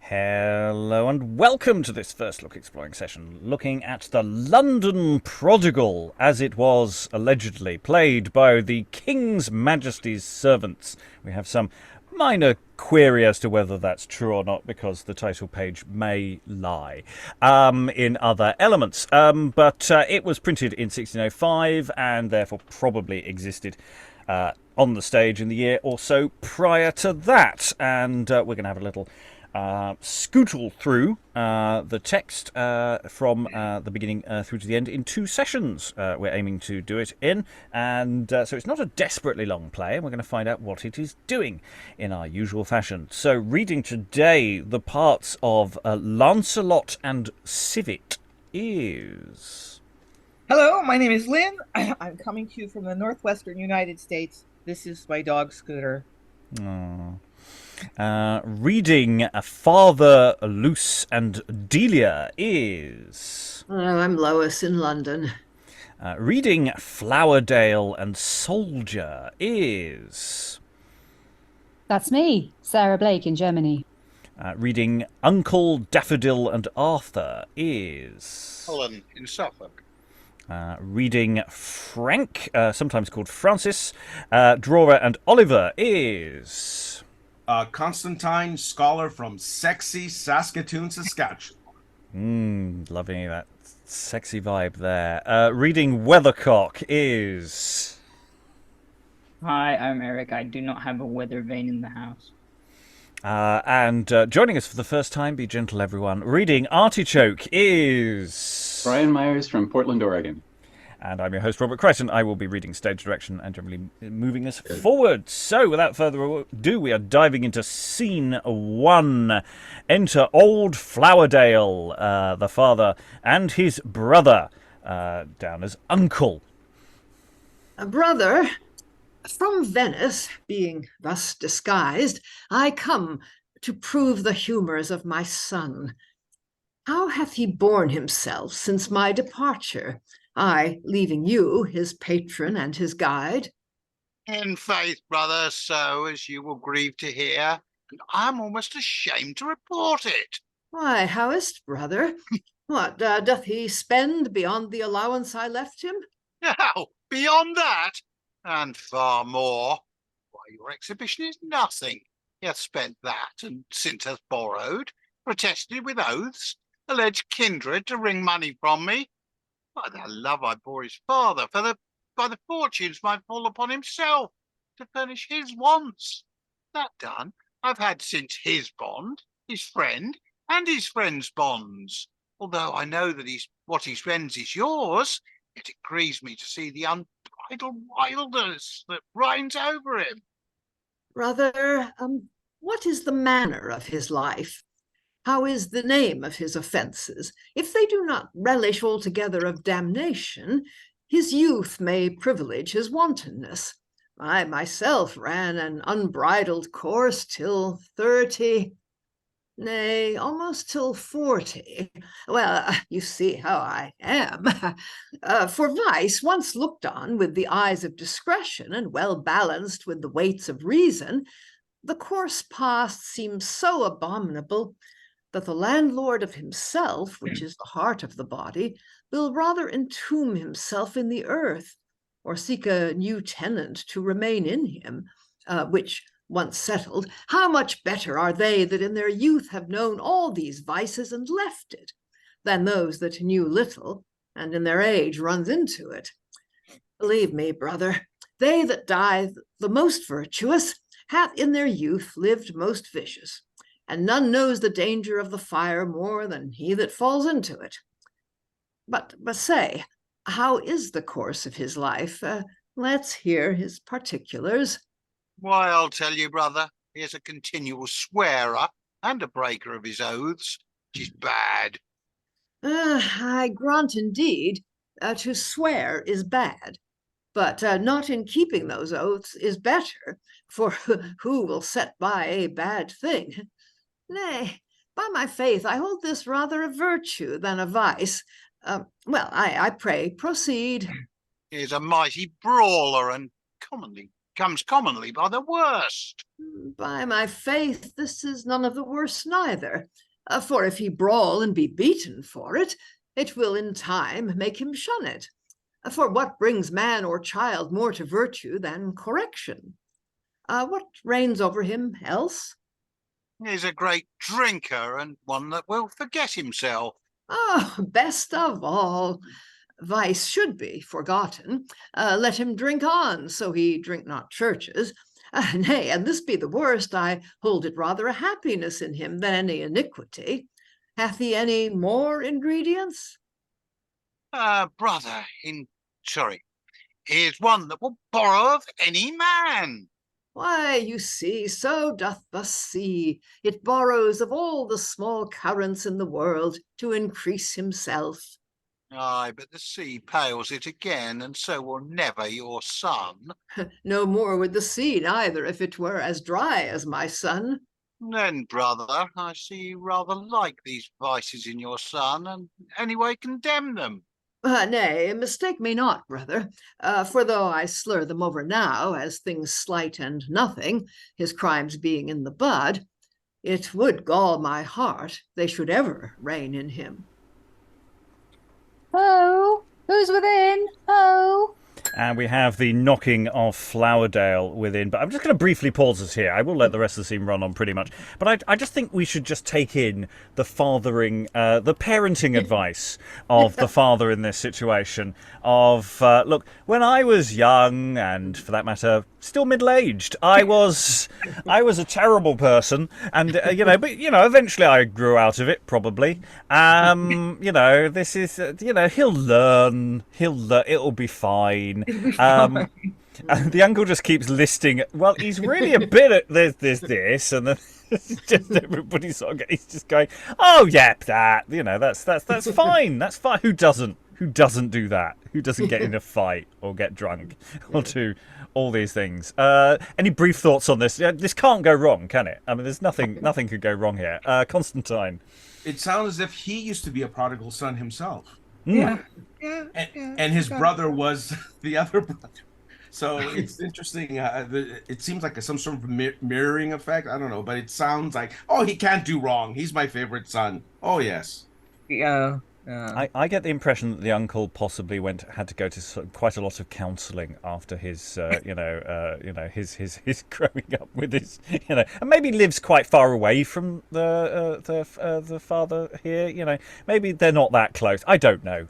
Hello and welcome to this first look exploring session, looking at the London Prodigal, as it was allegedly played by the King's Majesty's servants. We have some minor query as to whether that's true or not, because the title page may lie in other elements. But it was printed in 1605 and therefore probably existed on the stage in the year or so prior to that. And we're going to have a little scootle through the text from the beginning through to the end in 2 sessions. We're aiming to do it in, and so it's not a desperately long play, and we're going to find out what it is doing in our usual fashion. So, reading today the parts of Lancelot and Civet is... Hello, my name is Lynn. I'm coming to you from the northwestern United States. This is my dog, Scooter. Aww. Reading Father Luce and Delia is... I'm Lois in London. Reading Flowerdale and Soldier is... That's me, Sarah Blake in Germany. Reading Uncle Daffodil and Arthur is... Helen in Suffolk. Reading Franck, sometimes called Francis, Drawer and Oliver is... Constantine, scholar from sexy Saskatoon, Saskatchewan. Loving that sexy vibe there. Reading Weathercock is... Hi, I'm Eric. I do not have a weather vane in the house. And joining us for the first time, be gentle everyone, reading Artichoke is... Brian Myers from Portland, Oregon. And I'm your host, Robert Crighton. I will be reading stage direction and generally moving us forward. So, without further ado, we are diving into scene 1. Enter old Flowerdale, the father, and his brother, down as uncle. Brother, from Venice, being thus disguised, I come to prove the humours of my son. How hath he borne himself since my departure? I, leaving you, his patron and his guide. In faith, brother, so as you will grieve to hear, and I'm almost ashamed to report it. Why, how is't, brother? What, doth he spend beyond the allowance I left him? Now, beyond that, and far more, why, your exhibition is nothing. He hath spent that, and since hath borrowed, protested with oaths, alleged kindred to wring money from me. By the love I bore his father, by the fortunes might fall upon himself, to furnish his wants. That done, I've had since his bond, his friend, and his friend's bonds. Although I know that what he spends is yours, yet it grieves me to see the unbridled wildness that reigns over him. Brother, what is the manner of his life? How is the name of his offences? If they do not relish altogether of damnation, his youth may privilege his wantonness. I myself ran an unbridled course till 30, nay, almost till 40. Well, you see how I am. For vice, once looked on with the eyes of discretion and well balanced with the weights of reason, the course past seems so abominable that the landlord of himself, which is the heart of the body, will rather entomb himself in the earth, or seek a new tenant to remain in him, which, once settled, how much better are they that in their youth have known all these vices and left it, than those that knew little, and in their age runs into it. Believe me, brother, they that die the most virtuous hath in their youth lived most vicious, and none knows the danger of the fire more than he that falls into it. But say, how is the course of his life? Let's hear his particulars. Why, I'll tell you, brother, he is a continual swearer and a breaker of his oaths, which is bad. I grant indeed, to swear is bad, but not in keeping those oaths is better, for who will set by a bad thing? Nay, by my faith, I hold this rather a virtue than a vice. Well, I pray, proceed. He is a mighty brawler, and commonly comes commonly by the worst. By my faith, this is none of the worst neither. For if he brawl and be beaten for it, it will in time make him shun it. For what brings man or child more to virtue than correction? What reigns over him else? He's a great drinker and one that will forget himself. Oh, best of all, vice should be forgotten. Let him drink on, so he drink not churches. Nay, and this be the worst, I hold it rather a happiness in him than any iniquity. Hath he any more ingredients? Brother, he is one that will borrow of any man. Why, you see, so doth the sea. It borrows of all the small currents in the world to increase himself. Aye, but the sea pales it again, and so will never your son. No more would the sea neither, if it were as dry as my son. Then, brother, I see you rather like these vices in your son, and anyway condemn them. Nay, mistake me not, brother, for though I slur them over now as things slight and nothing, his crimes being in the bud, it would gall my heart they should ever reign in him. Oh, who's within? Oh. And we have the knocking of Flowerdale within. But I'm just going to briefly pause us here. I will let the rest of the scene run on pretty much. But I just think we should just take in the fathering, the parenting advice of the father in this situation. Look, when I was young, and for that matter, still middle-aged, I was a terrible person. And, but eventually I grew out of it, probably. This is, he'll learn. It'll be fine. And the uncle just keeps listing. Well, he's really a bit at this, and then just everybody sort of he's just going, oh yeah, that's fine. That's fine. Who doesn't do that? Who doesn't get in a fight or get drunk or do all these things? Any brief thoughts on this? This can't go wrong, can it? I mean, there's nothing could go wrong here. Constantine. It sounds as if he used to be a prodigal son himself. Yeah. And his brother was the other brother. So it's interesting. It seems like some sort of mirroring effect. I don't know, but it sounds like, oh, he can't do wrong. He's my favorite son. Oh, yes. Yeah. I get the impression that the uncle possibly had to go to quite a lot of counselling after his, his growing up with his, and maybe lives quite far away from the father here. Maybe they're not that close. I don't know.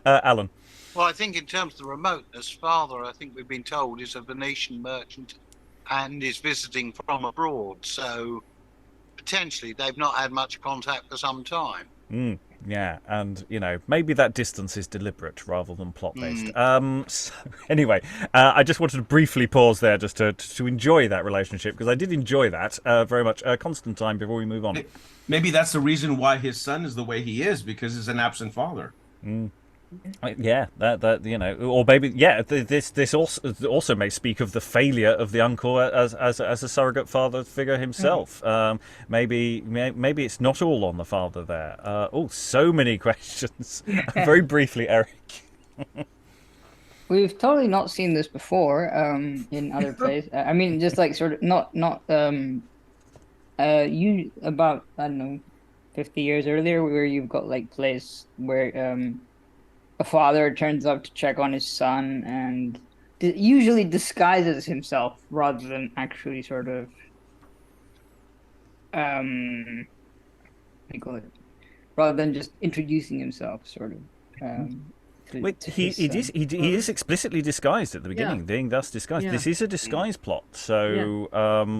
Alan. Well, I think in terms of the remoteness, father, I think we've been told, is a Venetian merchant and is visiting from abroad. So potentially they've not had much contact for some time. Yeah, and maybe that distance is deliberate rather than plot-based. So anyway, I just wanted to briefly pause there just to enjoy that relationship, because I did enjoy that very much. Constantine, before we move on. Maybe that's the reason why his son is the way he is, because he's an absent father. Yeah, or maybe this also may speak of the failure of the uncle as a surrogate father figure himself. Maybe it's not all on the father there. So many questions. Very briefly, Eric. We've totally not seen this before in other plays. I mean, just like sort of not you about, I don't know, 50 years earlier, where you've got like plays where a father turns up to check on his son and usually disguises himself rather than actually sort of what do you call it? Rather than just introducing himself, sort of. He is explicitly disguised at the beginning, being thus disguised. Yeah. This is a disguise plot, so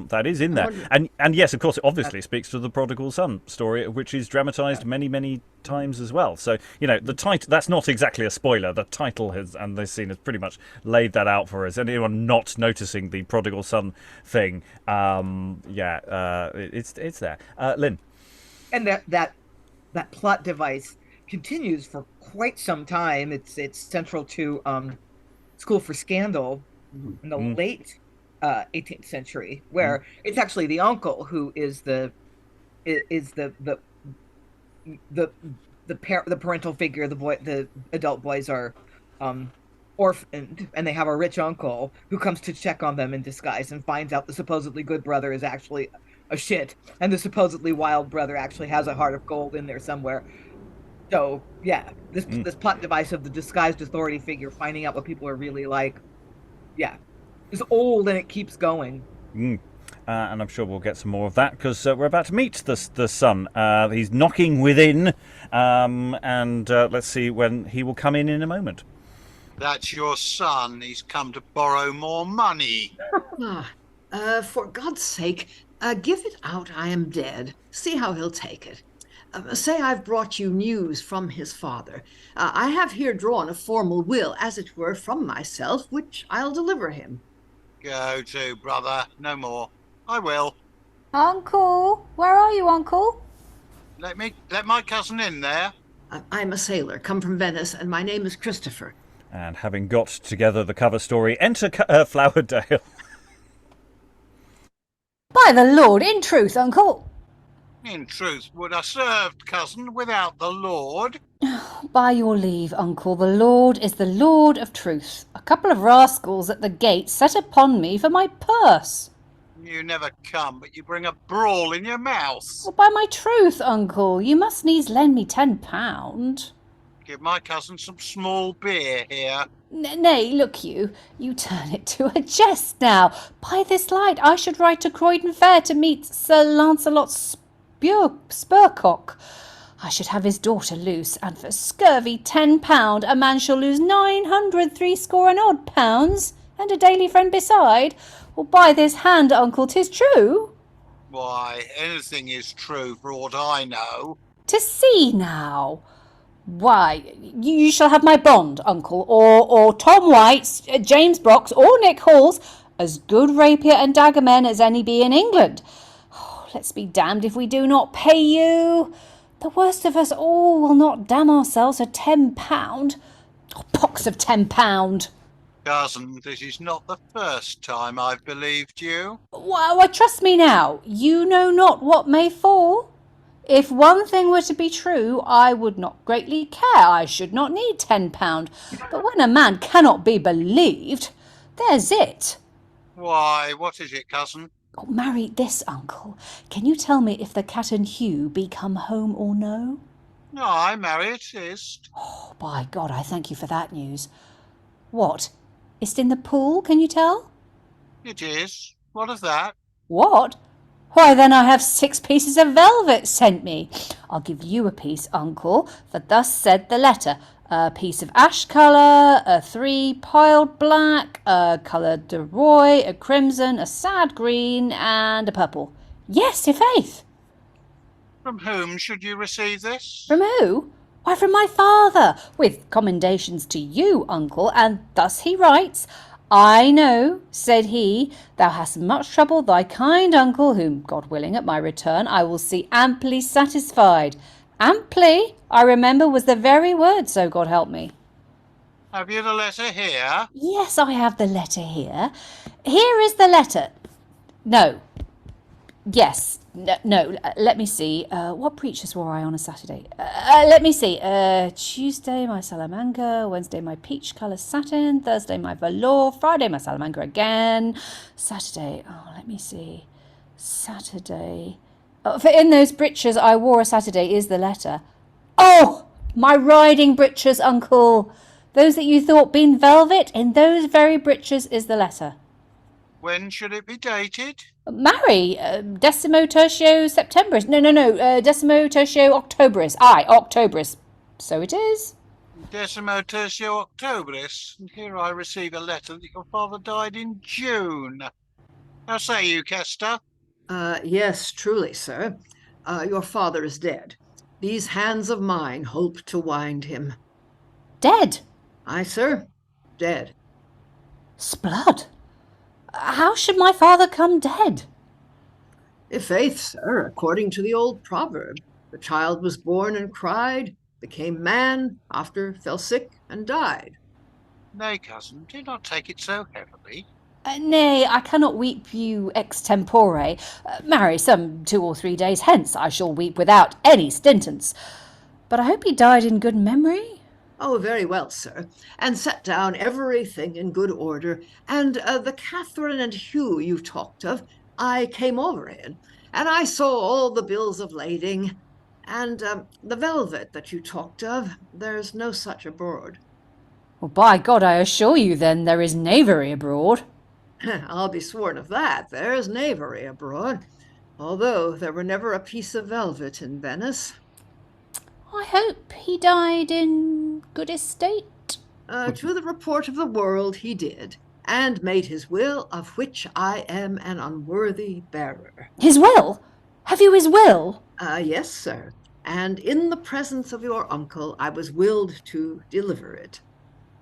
that is in there. And yes, of course, it obviously speaks to the prodigal son story, which is dramatised many times as well. So, the title, that's not exactly a spoiler. The title and this scene has pretty much laid that out for us. Anyone not noticing the prodigal son thing, it's there. Lynn. And that plot device continues for quite some time. It's central to School for Scandal in the late 18th century, where it's actually the uncle who is the parental figure. The adult boys are orphaned, and they have a rich uncle who comes to check on them in disguise and finds out the supposedly good brother is actually a shit, and the supposedly wild brother actually has a heart of gold in there somewhere. So yeah, this plot device of the disguised authority figure finding out what people are really like, yeah, it's old and it keeps going. And I'm sure we'll get some more of that because we're about to meet the son. He's knocking within, and let's see when he will come in a moment. That's your son. He's come to borrow more money. For God's sake, give it out I am dead. See how he'll take it. Say I've brought you news from his father. I have here drawn a formal will, as it were, from myself, which I'll deliver him. Go to, brother. No more. I will. Uncle, where are you, Uncle? Let my cousin in there. I'm a sailor, come from Venice, and my name is Christopher. And having got together the cover story, enter Flowerdale. By the Lord, in truth, Uncle. In truth, would I served, cousin, without the Lord? By your leave, Uncle, the Lord is the Lord of truth. A couple of rascals at the gate set upon me for my purse. You never come, but you bring a brawl in your mouth. Well, by my truth, Uncle, you must needs lend me £10. Give my cousin some small beer here. Nay, look you turn it to a jest now. By this light, I should ride to Croydon Fair to meet Sir Lancelot Spurcock. I should have his daughter Luce, and for scurvy £10 a man shall lose 900 and odd pounds, and a daily friend beside. Well, by this hand, Uncle, 'tis true. Why, anything is true for aught I know. To see now. Why, you shall have my bond, Uncle, or Tom White's, James Brock's, or Nick Hall's, as good rapier and dagger men as any be in England. Oh, let's be damned if we do not pay you. The worst of us all will not damn ourselves for £10. Oh, pox of £10. Cousin, this is not the first time I've believed you. Why, trust me now, you know not what may fall. If one thing were to be true, I would not greatly care. I should not need £10. But when a man cannot be believed, there's it. Why, what is it, cousin? Oh, marry this, Uncle. Can you tell me if the cat and Hugh be come home or no? Aye, marry it is. Oh, by God, I thank you for that news. What? Is't in the pool, can you tell? It is. What of that? What? Why, then I have 6 pieces of velvet sent me. I'll give you a piece, Uncle, for thus said the letter. A piece of ash colour, a 3 piled black, a coloured de roy, a crimson, a sad green, and a purple. Yes, i'faith. From whom should you receive this? From who? Why, from my father, with commendations to you, Uncle, and thus he writes, I know, said he, thou hast much trouble thy kind uncle, whom, God willing, at my return I will see amply satisfied. Amply, I remember, was the very word, so God help me. Have you the letter here? Yes, I have the letter here. Here is the letter. No. Yes. No, let me see. What preachers wore I on a Saturday? Let me see. Tuesday, my Salamanca. Wednesday, my peach colour satin. Thursday, my velour. Friday, my Salamanca again. Saturday, let me see. Saturday. For in those breeches I wore a Saturday is the letter. Oh, my riding breeches, Uncle. Those that you thought been velvet, in those very breeches is the letter. When should it be dated? Marry, Decimo Tertio Septemberis. No, Decimo Tertio Octoberis. Aye, Octoberis. So it is. Decimo Tertio Octoberis. And here I receive a letter that your father died in June. How say you, Kester? Yes, truly, sir. Your father is dead. These hands of mine hope to wind him. Dead? Aye, sir, dead. S'blood! How should my father come dead? I'faith, sir, according to the old proverb, the child was born and cried, became man, after fell sick and died. Nay, cousin, do not take it so heavily. Nay, I cannot weep you extempore. Marry, some 2 or 3 days hence I shall weep without any stintance. But I hope he died in good memory. Oh, very well, sir, and set down everything in good order. And the Catherine and Hugh you talked of, I came over in, and I saw all the bills of lading. And the velvet that you talked of, there's no such abroad. Well, by God, I assure you then there is knavery abroad. I'll be sworn of that, there's knavery abroad, although there were never a piece of velvet in Venice. I hope he died in good estate. To the report of the world he did, and made his will, of which I am an unworthy bearer. His will? Have you his will? Yes, sir, and in the presence of your uncle I was willed to deliver it.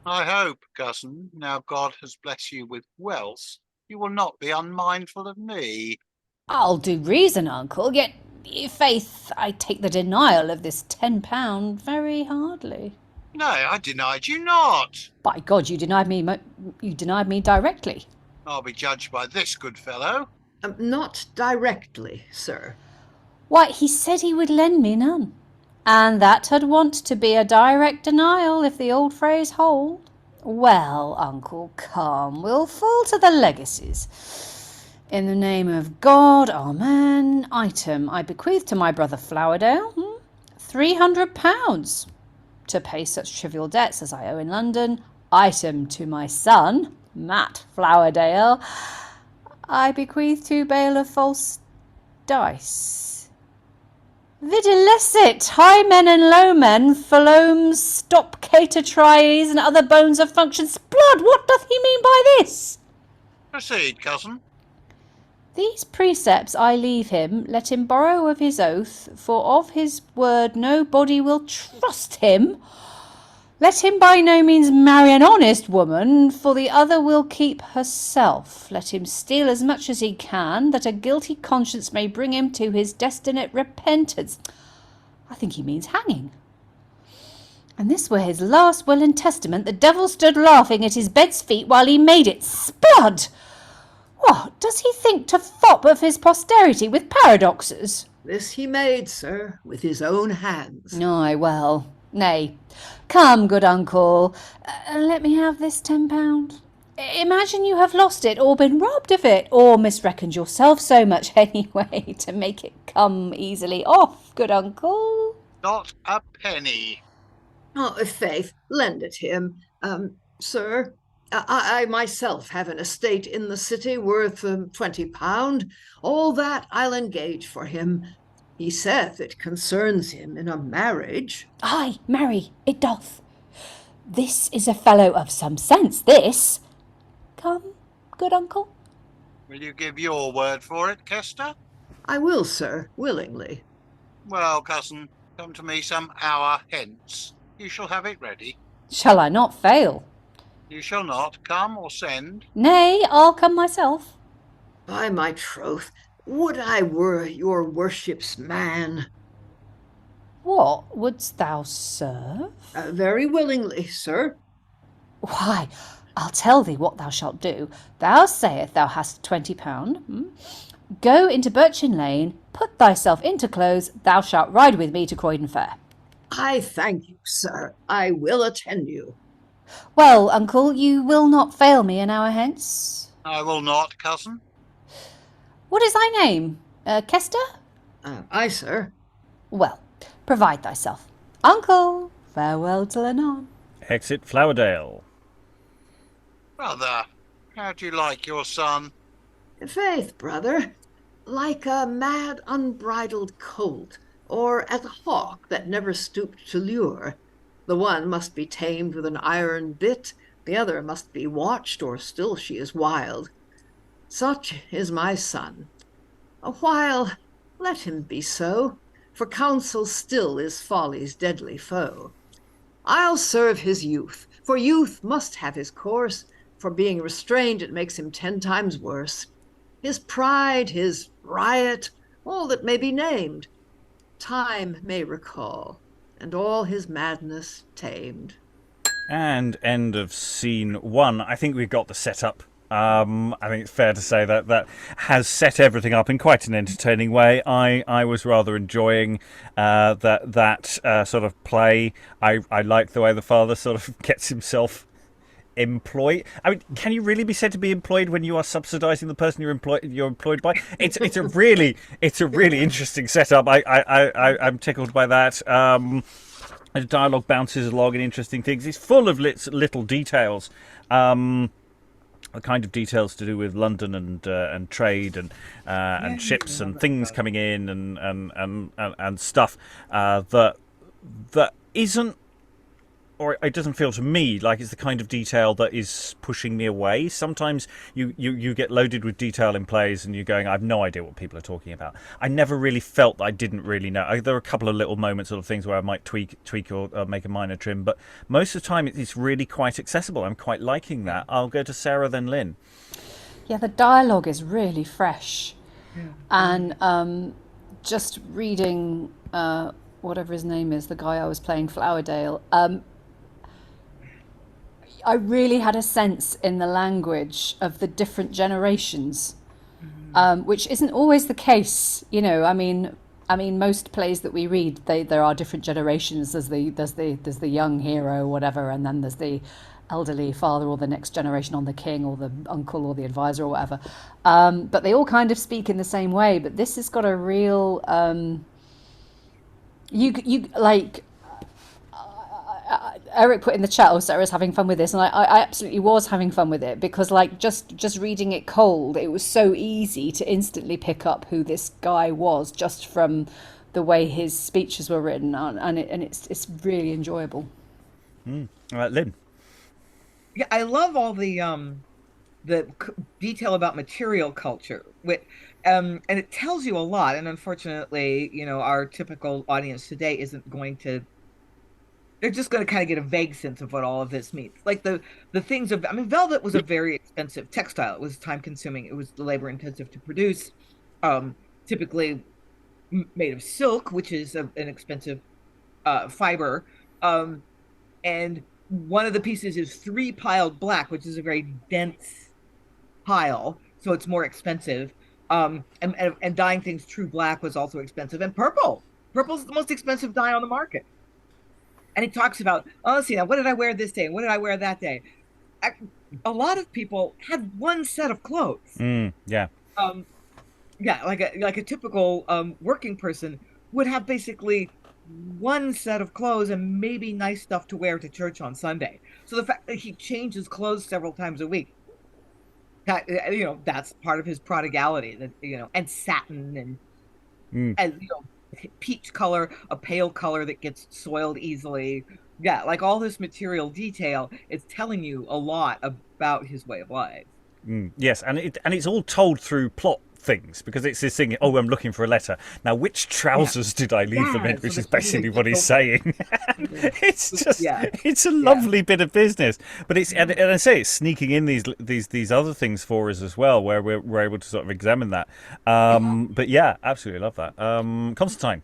I hope, cousin, now God has blessed you with wealth, you will not be unmindful of me. I'll do reason, uncle, yet, faith, I take the denial of this £10 very hardly. No, I denied you not. By God, you denied me directly. I'll be judged by this good fellow. Not directly, sir. Why, he said he would lend me none. And that had want to be a direct denial, if the old phrase hold. Well, uncle, come, we'll fall to the legacies. In the name of God, amen. Item, I bequeath to my brother Flowerdale, £300, to pay such trivial debts as I owe in London. Item, to my son, Matt Flowerdale, I bequeath 2 bale of false dice. Videlicet, high men and low men, phalomes, stop, cater, tries, and other bones of functions. Blood, what doth he mean by this? Proceed, cousin. These precepts I leave him, let him borrow of his oath, for of his word no body will trust him. Let him by no means marry an honest woman, for the other will keep herself. Let him steal as much as he can, that a guilty conscience may bring him to his destinate repentance. I think he means hanging. And this were his last will and testament. The devil stood laughing at his bed's feet while he made it. Spud! What, does he think to fop of his posterity with paradoxes? This he made, sir, with his own hands. Ay, well, nay. Come, good uncle, let me have this £10. Imagine you have lost it, or been robbed of it, or misreckoned yourself so much anyway, to make it come easily off, good uncle. Not a penny. Oh, faith, lend it him. Sir, I myself have an estate in the city worth £20. All that I'll engage for him. He saith it concerns him in a marriage. Ay, marry, it doth. This is a fellow of some sense, this. Come, good uncle. Will you give your word for it, Kester? I will, sir, willingly. Well, cousin, come to me some hour hence. You shall have it ready. Shall I not fail? You shall not come or send. Nay, I'll come myself. By my troth, would I were your worship's man. What wouldst thou serve? Very willingly, sir. Why, I'll tell thee what thou shalt do. Thou sayest thou hast £20. Go into Birchin Lane, put thyself into clothes, thou shalt ride with me to Croydon Fair. I thank you, sir. I will attend you. Well, uncle, you will not fail me an hour hence? I will not, cousin. What is thy name? Kester? Aye, sir. Well, provide thyself. Uncle, farewell till anon. Exit Flowerdale. Brother, how do you like your son? Faith, brother, like a mad, unbridled colt, or as a hawk that never stooped to lure. The one must be tamed with an iron bit, the other must be watched, or still she is wild. Such is my son. A while let him be so, for counsel still is folly's deadly foe. I'll serve his youth, for youth must have his course, for being restrained it makes him 10 times worse. His pride, his riot, all that may be named, time may recall, and all his madness tamed. And end of scene 1. I think we've got the setup I think it's fair to say that that has set everything up in quite an entertaining way. I was rather enjoying that sort of play. I like the way the father sort of gets himself employed. I mean, can you really be said to be employed when you are subsidising the person you're employed by? It's a really interesting setup. I'm tickled by that. The dialogue bounces along in interesting things. It's full of little details. The kind of details to do with London and trade and ships and things coming in and stuff that isn't, or it doesn't feel to me like it's the kind of detail that is pushing me away. Sometimes you get loaded with detail in plays and you're going, I have no idea what people are talking about. I never really felt that I didn't really know. There are a couple of little moments, sort of things where I might tweak or make a minor trim, but most of the time it's really quite accessible. I'm quite liking that. I'll go to Sarah, then Lynn. Yeah, the dialogue is really fresh. And just reading whatever his name is, the guy I was playing, Flowerdale, I really had a sense in the language of the different generations, which isn't always the case. You know, I mean, most plays that we read, there are different generations. There's the young hero, whatever, and then there's the elderly father or the next generation on the king or the uncle or the advisor or whatever. But they all kind of speak in the same way. But this has got a real you like. Eric put in the chat, Sarah's having fun with this, and I absolutely was having fun with it, because like just reading it cold, it was so easy to instantly pick up who this guy was just from the way his speeches were written, and it's really enjoyable. Lynn. Yeah, I love all the detail about material culture, and it tells you a lot. And unfortunately, you know, our typical audience today isn't going to. They're just going to kind of get a vague sense of what all of this means. Like the things of, I mean, velvet was a very expensive textile. It was time consuming. It was labor intensive to produce. Typically made of silk, which is an expensive fiber. And one of the pieces is 3-piled black, which is a very dense pile, so it's more expensive. And dyeing things true black was also expensive. And purple's the most expensive dye on the market. And he talks about, oh, let's see, now what did I wear this day? And what did I wear that day? A lot of people had one set of clothes. Yeah. Like a typical working person would have basically one set of clothes and maybe nice stuff to wear to church on Sunday. So the fact that he changes clothes several times a week, that, you know, that's part of his prodigality. That, you know, and satin and you know, peach color, a pale color that gets soiled easily. Yeah, like all this material detail is telling you a lot about his way of life. Yes, and it's all told through plot things, because it's this thing, oh, I'm looking for a letter. Now, which trousers did I leave them in? Which is basically what he's saying. It's just, it's a lovely bit of business. But it's, and I say it's sneaking in these other things for us as well, where we're able to sort of examine that. But yeah, absolutely love that. Constantine.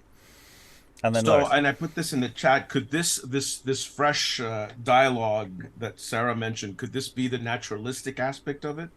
And then Lois. And I put this in the chat. Could this fresh dialogue that Sarah mentioned, could this be the naturalistic aspect of it?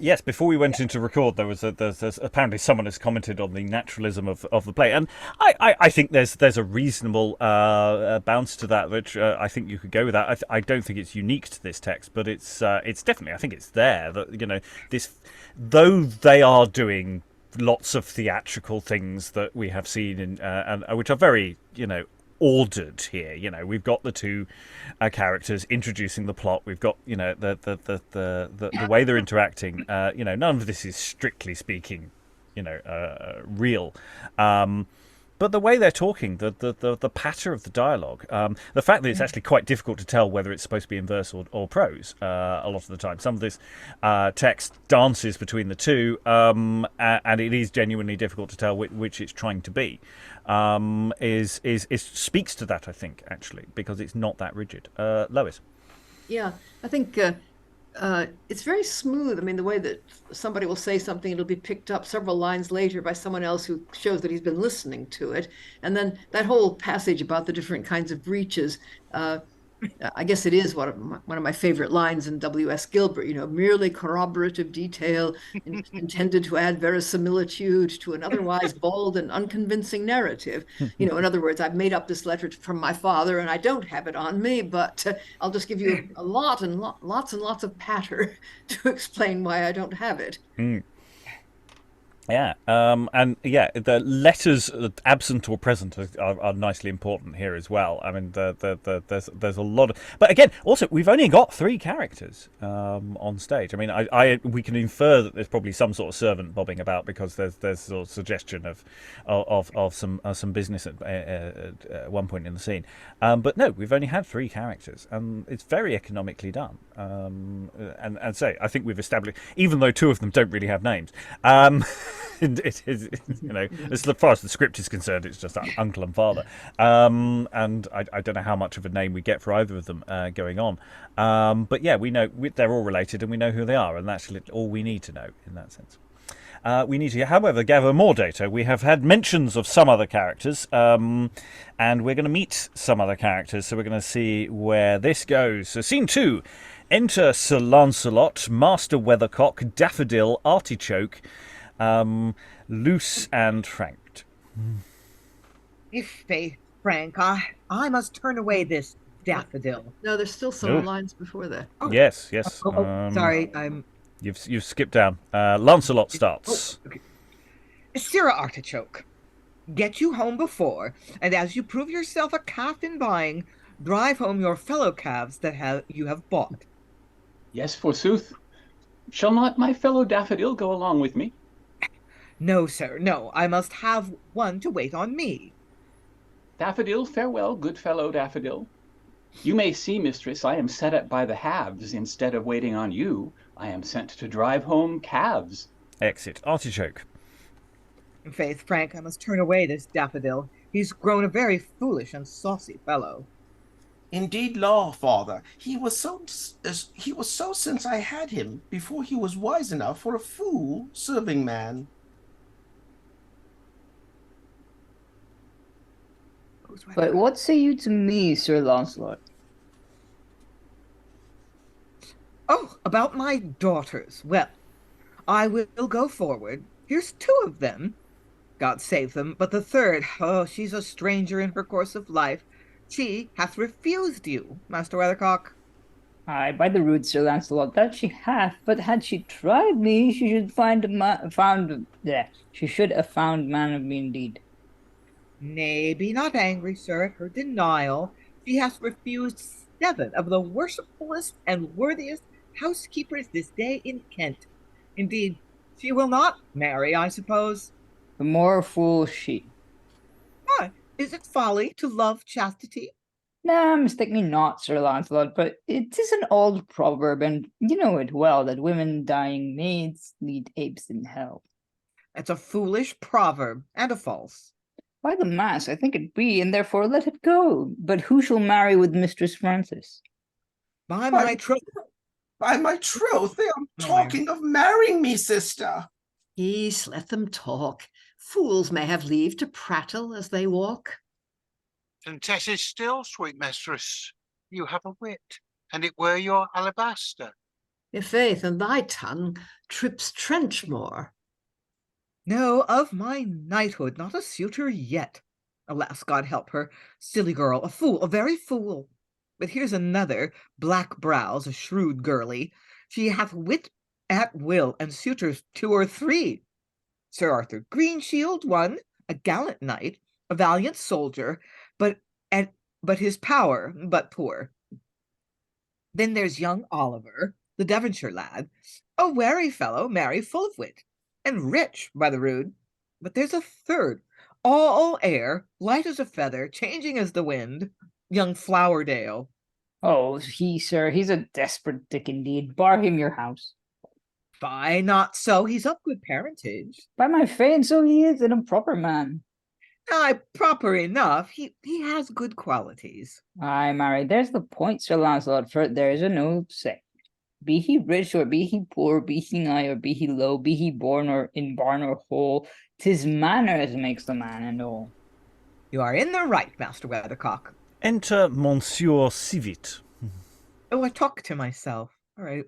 Yes, before we went into record, there's apparently someone has commented on the naturalism of the play, and I think there's a reasonable bounce to that, which I think you could go with that. I don't think it's unique to this text, but it's definitely, I think it's there. That, you know, this, though they are doing lots of theatrical things that we have seen in and which are very, you know, ordered here. You know, we've got the two characters introducing the plot. We've got, you know, the way they're interacting. You know, none of this is strictly speaking, you know, real. But the way they're talking, the patter of the dialogue, the fact that it's actually quite difficult to tell whether it's supposed to be in verse or prose a lot of the time. Some of this text dances between the two, and it is genuinely difficult to tell which it's trying to be. Is speaks to that, I think, actually, because it's not that rigid. Lois. Yeah, I think it's very smooth. I mean, the way that somebody will say something, it'll be picked up several lines later by someone else who shows that he's been listening to it. And then that whole passage about the different kinds of breeches, I guess it is one of my favorite lines in W.S. Gilbert, merely corroborative detail intended to add verisimilitude to an otherwise bald and unconvincing narrative. In other words, I've made up this letter from my father and I don't have it on me, but I'll just give you a lot and lots and lots of patter to explain why I don't have it. Yeah, and yeah, the letters absent or present are nicely important here as well. I mean, there's a lot of, but again, also we've only got 3 characters on stage. I mean, we can infer that there's probably some sort of servant bobbing about because there's sort of suggestion of some business at one point in the scene. But no, we've only had 3 characters, and it's very economically done. And so I think we've established, even though 2 of them don't really have names. It is, as far as the script is concerned, it's just uncle and father, and I don't know how much of a name we get for either of them going on, but yeah, we know they're all related and we know who they are, and that's all we need to know in that sense. We need to, however, gather more data. We have had mentions of some other characters, and we're going to meet some other characters, so we're going to see where this goes. So scene 2, enter Sir Lancelot, Master Weathercock, Daffodil, Artichoke, Luce and Franck. Faith, Franck, I must turn away this Daffodil. No, there's still some lines before that. Oh. Yes. Sorry, You've skipped down. Lancelot starts. Okay. Sirrah Artichoke, get you home before, and as you prove yourself a calf in buying, drive home your fellow calves that you have bought. Yes, forsooth. Shall not my fellow Daffodil go along with me? No, sir, no. I must have one to wait on me. Daffodil, farewell, good fellow Daffodil. You may see, mistress, I am set up by the halves. Instead of waiting on you, I am sent to drive home calves. Exit. Artichoke. Faith, Franck, I must turn away this Daffodil. He's grown a very foolish and saucy fellow. Indeed, law, father. He was so since I had him, before he was wise enough for a fool serving man. But what say you to me, Sir Lancelot? Oh, about my daughters. Well, I will go forward. Here's 2 of them. God save them. But the third, she's a stranger in her course of life. She hath refused you, Master Weathercock. Aye, by the rood, Sir Lancelot, that she hath. But had she tried me, she should she should have found man of me indeed. Nay, be not angry, sir, at her denial. She hath refused 7 of the worshipfullest and worthiest housekeepers this day in Kent. Indeed, she will not marry, I suppose. The more fool she. Why, is it folly to love chastity? Nah, mistake me not, Sir Lancelot, but it is an old proverb, and you know it well, that women dying maids lead apes in hell. It's a foolish proverb, and a false. By the mass, I think it be, and therefore let it go. But who shall marry with Mistress Frances? By my troth. By my troth, they are talking of marrying me, sister. Peace, let them talk. Fools may have leave to prattle as they walk. Contesses still, sweet mistress. You have a wit, and it were your alabaster. I'faith, and thy tongue trips Trenchmore. No, of my knighthood, not a suitor yet. Alas, God help her. Silly girl, a fool, a very fool. But here's another, black brows, a shrewd girlie. She hath wit at will, and suitors 2 or 3. Sir Arthur Greenshield, one, a gallant knight, a valiant soldier, but his power but poor. Then there's young Oliver, the Devonshire lad, a wary fellow, merry, full of wit, and rich, by the rood. But there's a third, all air, light as a feather, changing as the wind, young Flowerdale. Oh, sir, he's a desperate dick indeed. Bar him your house. Fie, not so. He's of good parentage. By my faith, so he is, and a proper man. Aye, proper enough. He has good qualities. Aye, marry, there's the point, Sir Lancelot, for there's an old saying. Be he rich, or be he poor, be he nigh, or be he low, be he born or in barn or hole, 'tis manners makes the man and all. You are in the right, Master Weathercock. Enter Monsieur Civet. Oh, I talk to myself. All right.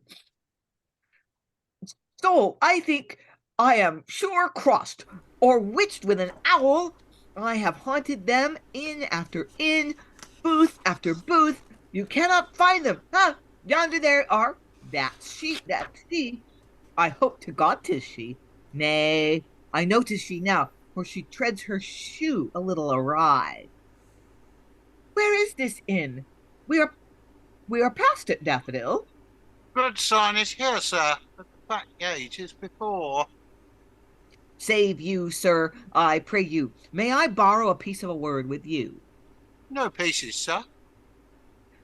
So, I think I am sure crossed or witched with an owl. I have haunted them inn after inn, booth after booth. You cannot find them. Ah, yonder they are. That's she. I hope to God 'tis she. Nay, I know 'tis she now, for she treads her shoe a little awry. Where is this inn? We are past it, Daffodil. Good sign is here, sir. At the back gate is before. Save you, sir, I pray you. May I borrow a piece of a word with you? No pieces, sir.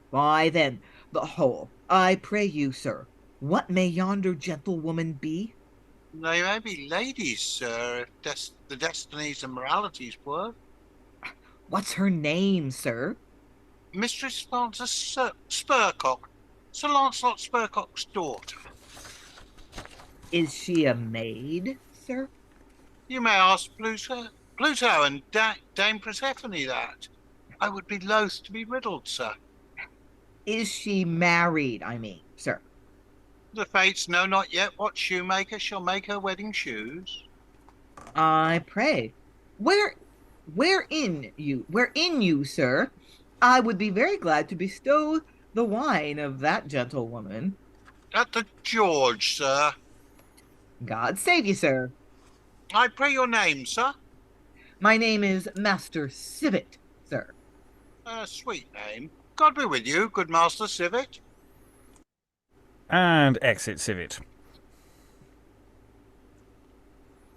Why then, the whole. I pray you, sir. What may yonder gentlewoman be? They may be ladies, sir, if the destinies and moralities were. What's her name, sir? Mistress Frances Spurcock, Sir Lancelot Spurcock's daughter. Is she a maid, sir? You may ask Pluto and Dame Persephone that. I would be loath to be riddled, sir. Is she married, I mean, sir? The fates know not yet what shoemaker shall make her wedding shoes. I pray. Wherein you, sir, I would be very glad to bestow the wine of that gentlewoman. At the George, sir. God save you, sir. I pray your name, sir. My name is Master Civet, sir. A sweet name. God be with you, good Master Civet. And exit Civet.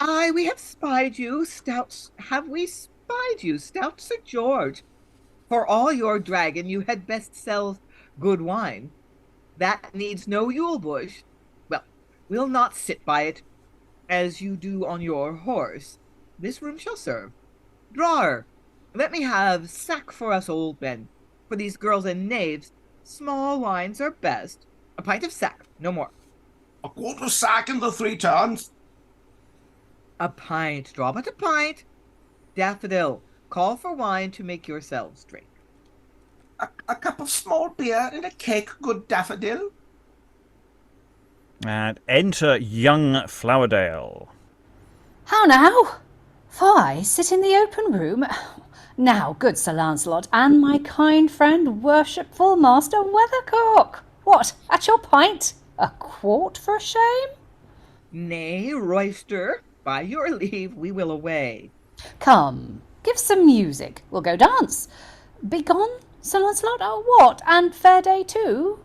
Aye, we have spied you, stout. Have we spied you, stout Sir George? For all your dragon, you had best sell good wine. That needs no Yule bush. Well, we'll not sit by it, as you do on your horse. This room shall serve. Drawer, let me have sack for us old men. For these girls and knaves, small wines are best. A pint of sack, no more. A quarter sack in the 3 turns. A pint, draw but a pint. Daffodil, call for wine to make yourselves drink. A cup of small beer and a cake, good Daffodil. And enter young Flowerdale. How now? Why, sit in the open room? Now, good Sir Lancelot, and my kind friend, worshipful Master Weathercock. What, at your pint? A quart for shame? Nay, royster, by your leave we will away. Come, give some music. We'll go dance. Begone, Sir Lancelot? Oh, what, and fair day too?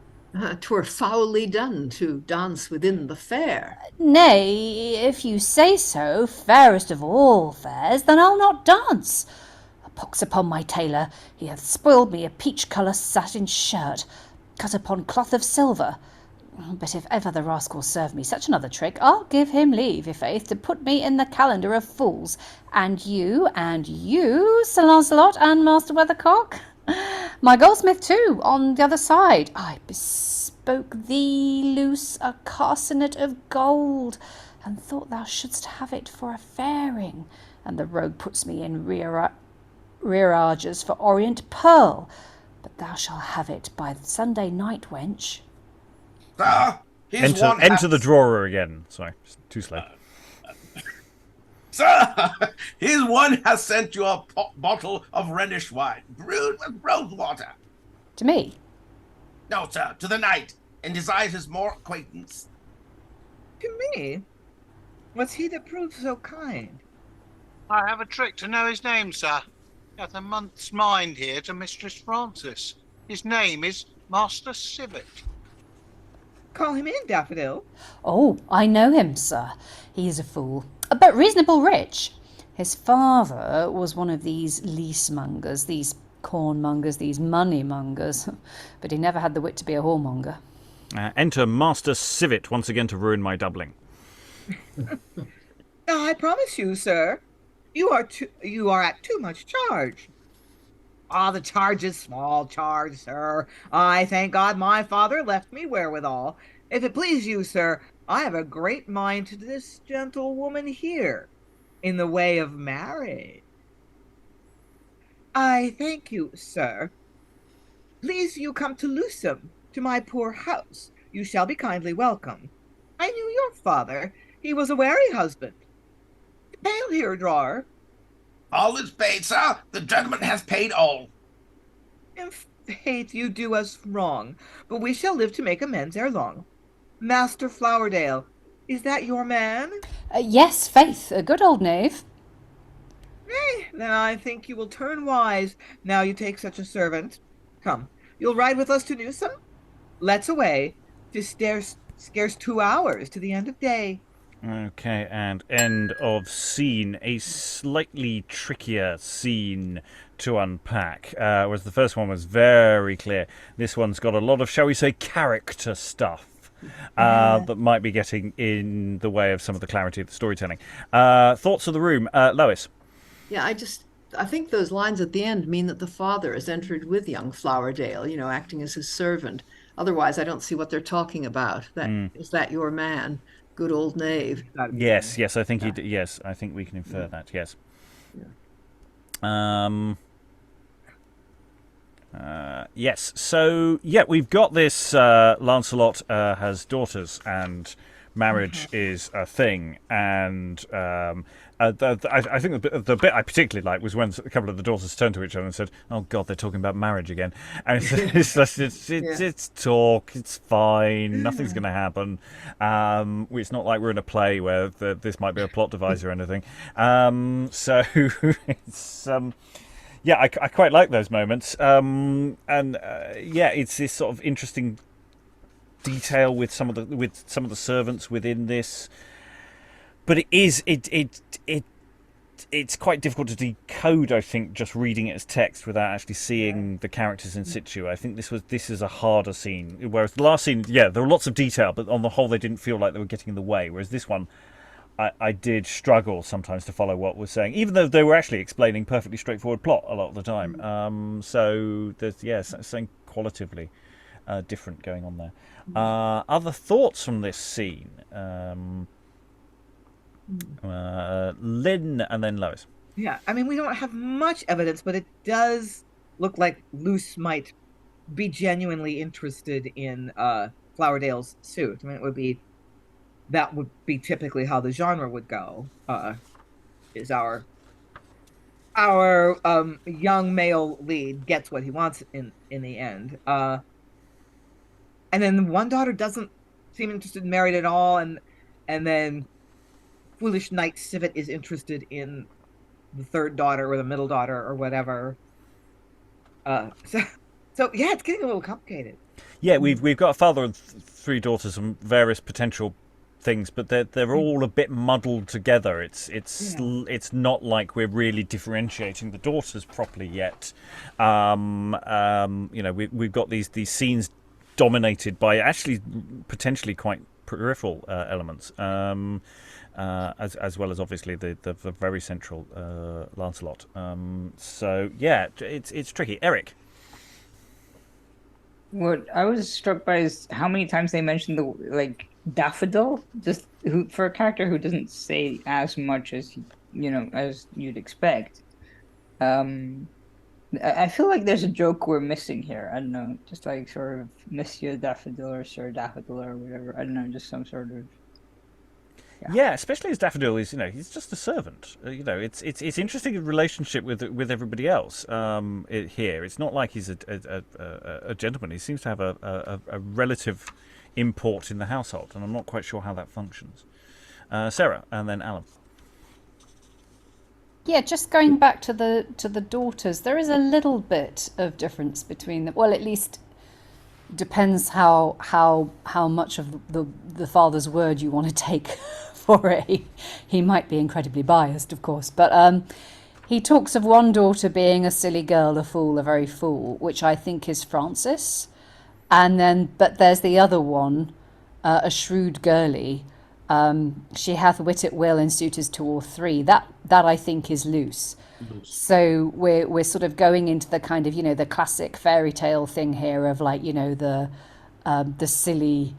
'Twere foully done to dance within the fair. Nay, if you say so, fairest of all fairs, then I'll not dance. A pox upon my tailor, he hath spoiled me a peach-colour satin shirt, cut upon cloth of silver. But if ever the rascal serve me such another trick, I'll give him leave, i'faith, to put me in the calendar of fools. And you, Sir Lancelot and Master Weathercock, my goldsmith too, on the other side. I bespoke thee, Luce, a carcanet of gold, and thought thou shouldst have it for a fairing. And the rogue puts me in rearages for orient pearl. But thou shalt have it by Sunday night, wench. Sir, Enter the drawer again. Sorry, too slow. Sir, his one has sent you a bottle of Rhenish wine, brewed with rose water. To me? No, sir, to the knight, and desires his more acquaintance. To me? Was he that proved so kind? I have a trick to know his name, sir. He hath a month's mind here to Mistress Frances. His name is Master Civet. Call him in, Daffodil. Oh, I know him, sir. He is a fool, but reasonable rich. His father was one of these leasemongers, these cornmongers, these moneymongers, but he never had the wit to be a whoremonger. Enter Master Civet once again to ruin my doubling. I promise you, sir, you are at too much charge. Ah, the charge is small charge, sir. I thank God my father left me wherewithal. If it please you, sir, I have a great mind to this gentlewoman here, in the way of marriage. I thank you, sir. Please you come to Luce, to my poor house. You shall be kindly welcome. I knew your father. He was a wary husband. Pale here, drawer. All is paid, sir. The gentleman has paid all. In faith, you do us wrong, but we shall live to make amends ere long. Master Flowerdale, is that your man? Yes, faith, a good old knave. Nay, then I think you will turn wise, now you take such a servant. Come, you'll ride with us to Newsome? Let's away. 'Tis scarce 2 hours to the end of day. Okay, and end of scene. A slightly trickier scene to unpack, whereas the first one was very clear. This one's got a lot of, shall we say, character stuff that might be getting in the way of some of the clarity of the storytelling. Thoughts of the room, Lois? Yeah, I think those lines at the end mean that the father has entered with young Flowerdale, acting as his servant. Otherwise, I don't see what they're talking about. Is that your man? Good old knave. Yes, I think yes, I think we can infer that. Yes. Yes. So we've got this. Lancelot has daughters, and marriage is a thing. And I think the bit I particularly liked was when a couple of the daughters turned to each other and said, "Oh God, they're talking about marriage again." And it's talk. It's fine. Nothing's going to happen. It's not like we're in a play where this might be a plot device or anything. So it's. I quite like those moments, it's this sort of interesting detail with some of the servants within this, but it's quite difficult to decode. I think just reading it as text without actually seeing the characters in situ. I think this is a harder scene, whereas the last scene, there were lots of detail, but on the whole they didn't feel like they were getting in the way. Whereas this one, I did struggle sometimes to follow what was saying, even though they were actually explaining perfectly straightforward plot a lot of the time. So there's something qualitatively different going on there. Other thoughts from this scene? Lynn and then Lois. Yeah, I mean, we don't have much evidence, but it does look like Luce might be genuinely interested in Flowerdale's suit. I mean, that would be typically how the genre would go. Is our young male lead gets what he wants in the end, and then one daughter doesn't seem interested in married at all, and then foolish knight Civet is interested in the third daughter or the middle daughter or whatever. So it's getting a little complicated. Yeah, we've got a father and 3 daughters and various potential things, but they're all a bit muddled together. It's not like we're really differentiating the daughters properly yet. We've got these scenes dominated by actually potentially quite peripheral elements, as well as obviously the very central Lancelot. It's tricky. Eric. What I was struck by is how many times they mentioned the Daffodil, for a character who doesn't say as much as as you'd expect. I feel like there's a joke we're missing here. I don't know, just like sort of Monsieur Daffodil or Sir Daffodil or whatever. I don't know, just some sort of. Yeah, especially as Daffodil is, he's just a servant. It's interesting in relationship with everybody else. Here, it's not like he's a gentleman. He seems to have a relative import in the household, and I'm not quite sure how that functions. Sarah, and then Alan. Yeah, just going back to the daughters, there is a little bit of difference between them. Well, at least depends how much of the father's word you want to take for it. He might be incredibly biased, of course, but he talks of one daughter being a silly girl, a fool, a very fool, which I think is Frances, but there's the other one, a shrewd girlie. She hath wit at will and suitors 2 or 3. That I think is Luce. So we're sort of going into the kind of the classic fairy tale thing here of the silly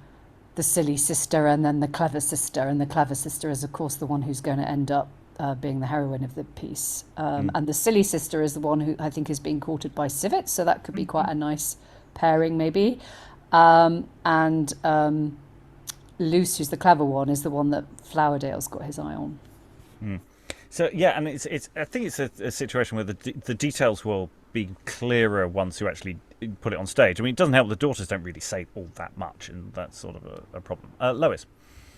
sister and then the clever sister, and the clever sister is of course the one who's going to end up being the heroine of the piece, and the silly sister is the one who I think is being courted by Civet. So that could be quite a nice pairing, maybe. And Luce, who's the clever one, is the one that Flowerdale's got his eye on. So yeah, and it's I think it's a situation where the details will be clearer once you actually put it on stage. I mean, it doesn't help the daughters don't really say all that much, and that's sort of a problem. Lois.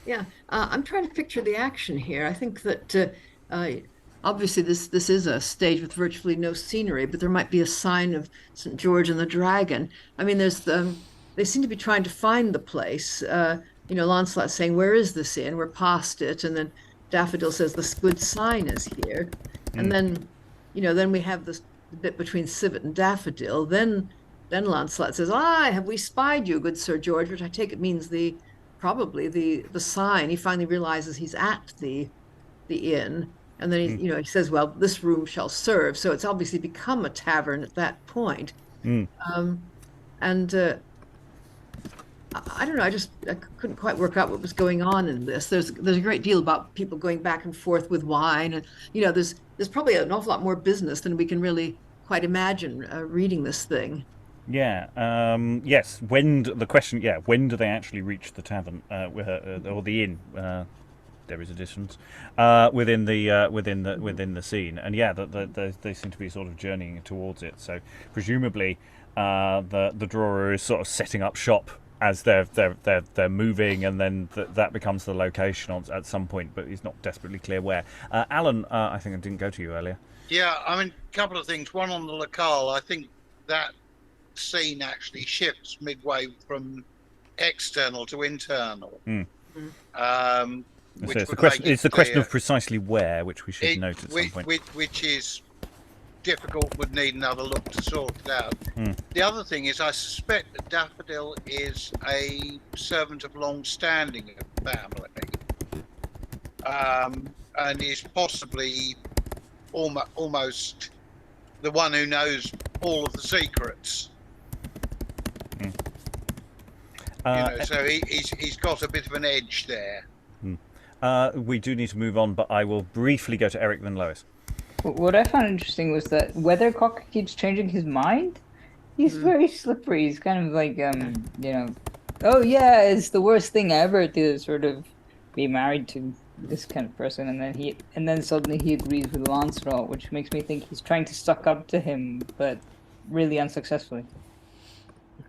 Yeah, I'm trying to picture the action here. I think that obviously this is a stage with virtually no scenery, but there might be a sign of St. George and the Dragon. I mean, they seem to be trying to find the place. Lancelot saying, "Where is this inn? We're past it," and then Daffodil says, "The good sign is here," and then we have this bit between Civet and Daffodil. Then Lancelot says, have we spied you, good Sir George?" Which I take it means probably the sign. He finally realizes he's at the inn, and then he says, "Well, this room shall serve." So it's obviously become a tavern at that point. I don't know. I couldn't quite work out what was going on in this. There's a great deal about people going back and forth with wine, and there's probably an awful lot more business than we can really quite imagine reading this thing. Yeah. Yes. When do they actually reach the tavern or the inn? There is a distance within the scene, and they seem to be sort of journeying towards it. So presumably, the drawer is sort of setting up shop as they're moving, and then that becomes the location at some point, but it's not desperately clear where. Alan, I think I didn't go to you earlier. Yeah, I mean, a couple of things. One on the locale, I think that scene actually shifts midway from external to internal. It's the question of precisely where, which we should note at some point. Which is difficult, would need another look to sort it out. The other thing is, I suspect that Daffodil is a servant of long standing of the family, and is possibly almost the one who knows all of the secrets. So he's got a bit of an edge there. We do need to move on, but I will briefly go to Eric, then Lois. What I found interesting was that Weathercock keeps changing his mind. He's very slippery. He's kind of like, oh yeah, it's the worst thing ever to sort of be married to this kind of person, and then suddenly he agrees with Lancelot, which makes me think he's trying to suck up to him, but really unsuccessfully.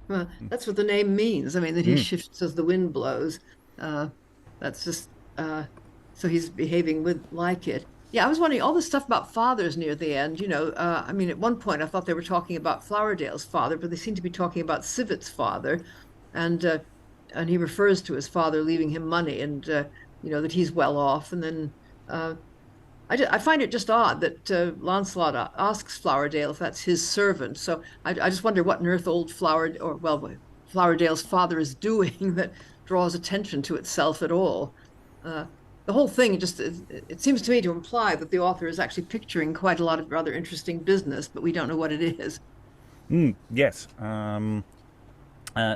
Well, that's what the name means. I mean, that he shifts as the wind blows. That's just so he's behaving like it. Yeah, I was wondering all this stuff about fathers near the end. I mean, at one point I thought they were talking about Flowerdale's father, but they seem to be talking about Civet's father, and he refers to his father leaving him money, and that he's well off. And then I find it just odd that Lancelot asks Flowerdale if that's his servant. So I just wonder what on earth old Flowerdale's father is doing that draws attention to itself at all. The whole thing it seems to me to imply that the author is actually picturing quite a lot of rather interesting business, but we don't know what it is. Yes.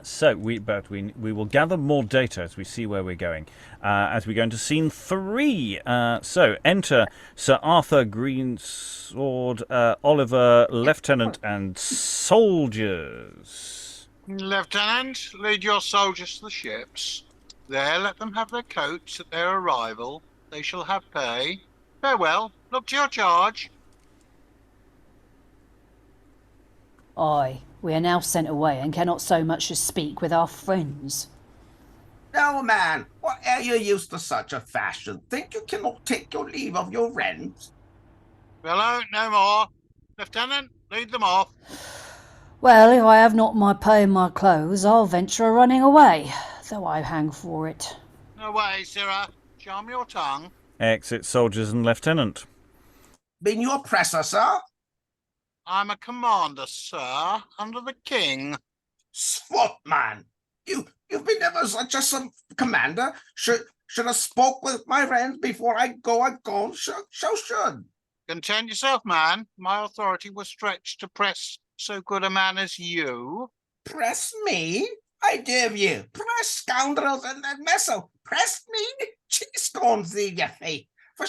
So we will gather more data as we see where we're going. As we go into scene 3. So enter Sir Arthur Greensword, Oliver, Lieutenant, and soldiers. Lieutenant, lead your soldiers to the ships. There, let them have their coats at their arrival. They shall have pay. Farewell. Look to your charge. Aye, we are now sent away and cannot so much as speak with our friends. No, man, what are you used to such a fashion? Think you cannot take your leave of your friends? Fellow, no more. Lieutenant, lead them off. Well, if I have not my pay and my clothes, I'll venture a running away, though I hang for it. Away, sirrah. Charm your tongue. Exit soldiers and lieutenant. Been your oppressor, sir? I'm a commander, sir, under the king. Spot, man. You've been never such a commander. Should have spoke with my friends before I go. Should. Content yourself, man. My authority was stretched to press so good a man as you. Press me? I dare you. Press scoundrels and meso. Press me? She scorns thee, ye fate. For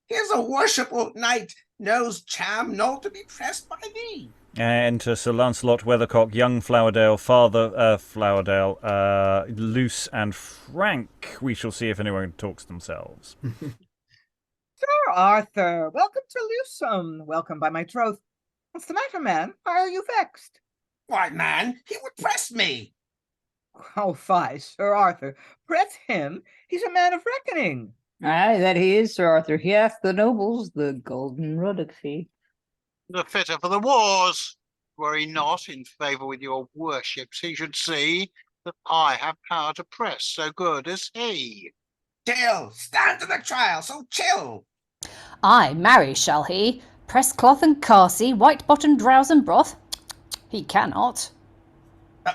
here's a worshipful knight, knows charm, no to be pressed by thee. Enter Sir Lancelot, Weathercock, young Flowerdale, Father Flowerdale, Luce, and Franck. We shall see if anyone talks themselves. Sir Arthur, welcome to Luce. Welcome by my troth. What's the matter, man? Why are you vexed? Why, man, he would press me. Oh, fie, Sir Arthur. Press him. He's a man of reckoning. Aye, that he is, Sir Arthur. He hath the nobles the golden ruddock fee. The fitter for the wars. Were he not in favour with your worships, he should see that I have power to press so good as he. Chill, stand to the trial, so chill. Aye, marry shall he. Press cloth and carsey, white-bottomed rouse and broth. He cannot.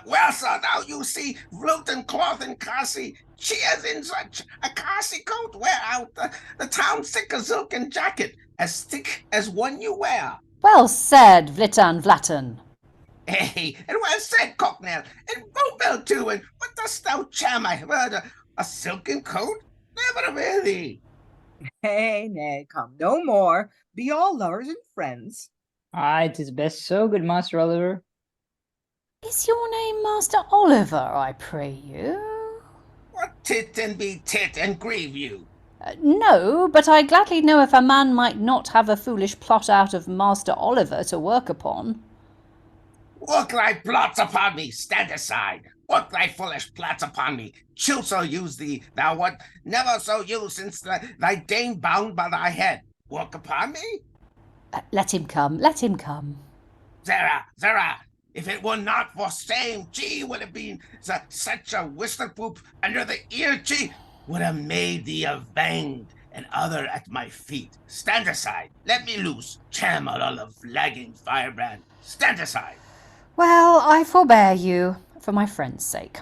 Well, sir, now you see, root and cloth and carsey, cheers in such a carsey coat, wear out the town sick a silken jacket, as thick as one you wear. Well said, Vlitan Vlatten. Hey, and well said, Cocknell, and Bowbell too, and what dost thou cham I heard, a silken coat? Never really. Hey, nay, come, no more. Be all lovers and friends. Aye, 'tis best so, good Master Oliver. Is your name Master Oliver, I pray you? What tit and be tit and grieve you? No, but I gladly know if a man might not have a foolish plot out of Master Oliver to work upon. Work thy plots upon me, stand aside. Work thy foolish plots upon me. Chill so use thee, thou what never so used since thy dame bound by thy head. Work upon me? Let him come, let him come. Zara, if it were not for shame, gee, would have been such a whistle poop under the ear, gee, would have made thee avenged, and other at my feet. Stand aside, let me loose, cham all of flagging firebrand. Stand aside. Well, I forbear you, for my friend's sake.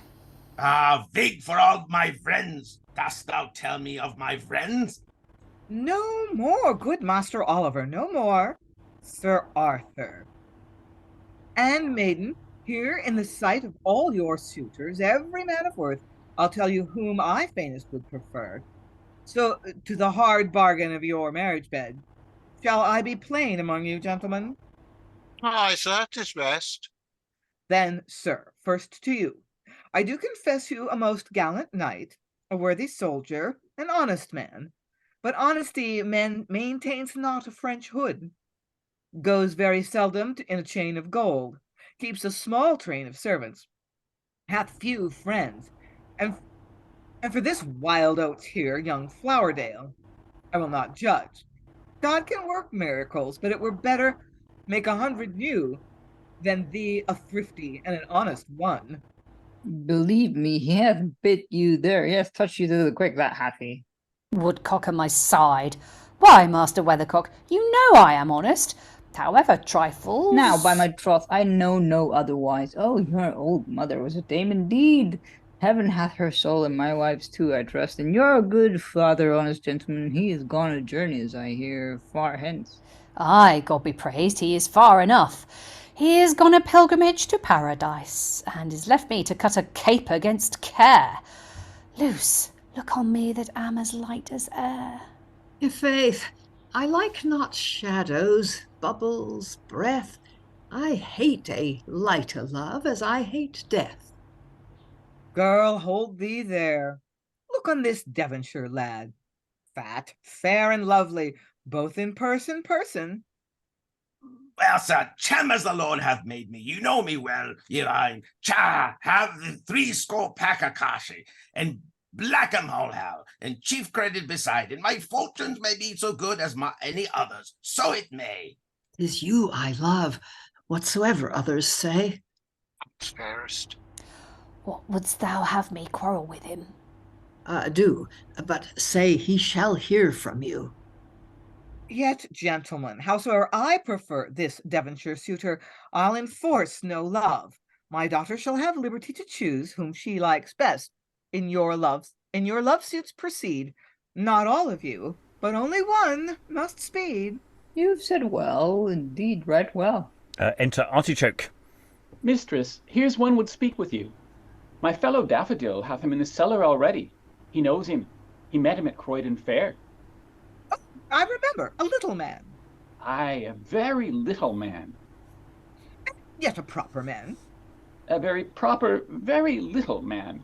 Ah, Vig, for all my friends. Dost thou tell me of my friends? No more, good Master Oliver, no more. Sir Arthur. And maiden, here in the sight of all your suitors, every man of worth, I'll tell you whom I fainest would prefer. So, to the hard bargain of your marriage bed, shall I be plain among you, gentlemen? Aye, sir, 'tis best. Then, sir, first to you. I do confess you a most gallant knight, a worthy soldier, an honest man. But honesty maintains not a French hood, goes very seldom in a chain of gold, keeps a small train of servants, hath few friends, and for this wild oats here, young Flowerdale, I will not judge. God can work miracles, but it were better make 100 new than thee a thrifty and an honest one. Believe me, he hath bit you there. He hath touched you to the quick, that hath he. Woodcock on my side. Why, Master Weathercock, you know I am honest. However, trifles... Now, by my troth, I know no otherwise. Oh, your old mother was a dame indeed. Heaven hath her soul, and my wife's too, I trust. And your good father, honest gentleman, he is gone a journey, as I hear, far hence. Aye, God be praised, he is far enough. He is gone a pilgrimage to paradise, and is left me to cut a cape against care. Luce, look on me that am as light as air. I'faith, I like not shadows, bubbles, breath. I hate a lighter love as I hate death. Girl, hold thee there. Look on this Devonshire lad. Fat, fair, and lovely, both in person. Well, sir, cham as the Lord hath made me, you know me well, ye line. Cha, have the threescore pack of kashi, and black 'em whole hell, and chief credit beside, and my fortunes may be so good as any others, so it may. 'Tis you I love, whatsoever others say. Fairest. What wouldst thou have me quarrel with him? Do, but say he shall hear from you. Yet, gentlemen, howsoever I prefer this Devonshire suitor, I'll enforce no love. My daughter shall have liberty to choose whom she likes best. In your love suits proceed. Not all of you, but only one must speed. You've said well, indeed, right well. Enter Artichoke. Mistress, here's one would speak with you. My fellow Daffodil hath him in the cellar already. He knows him. He met him at Croydon Fair. I remember, a little man. Aye, a very little man. yet a proper man. A very proper, very little man.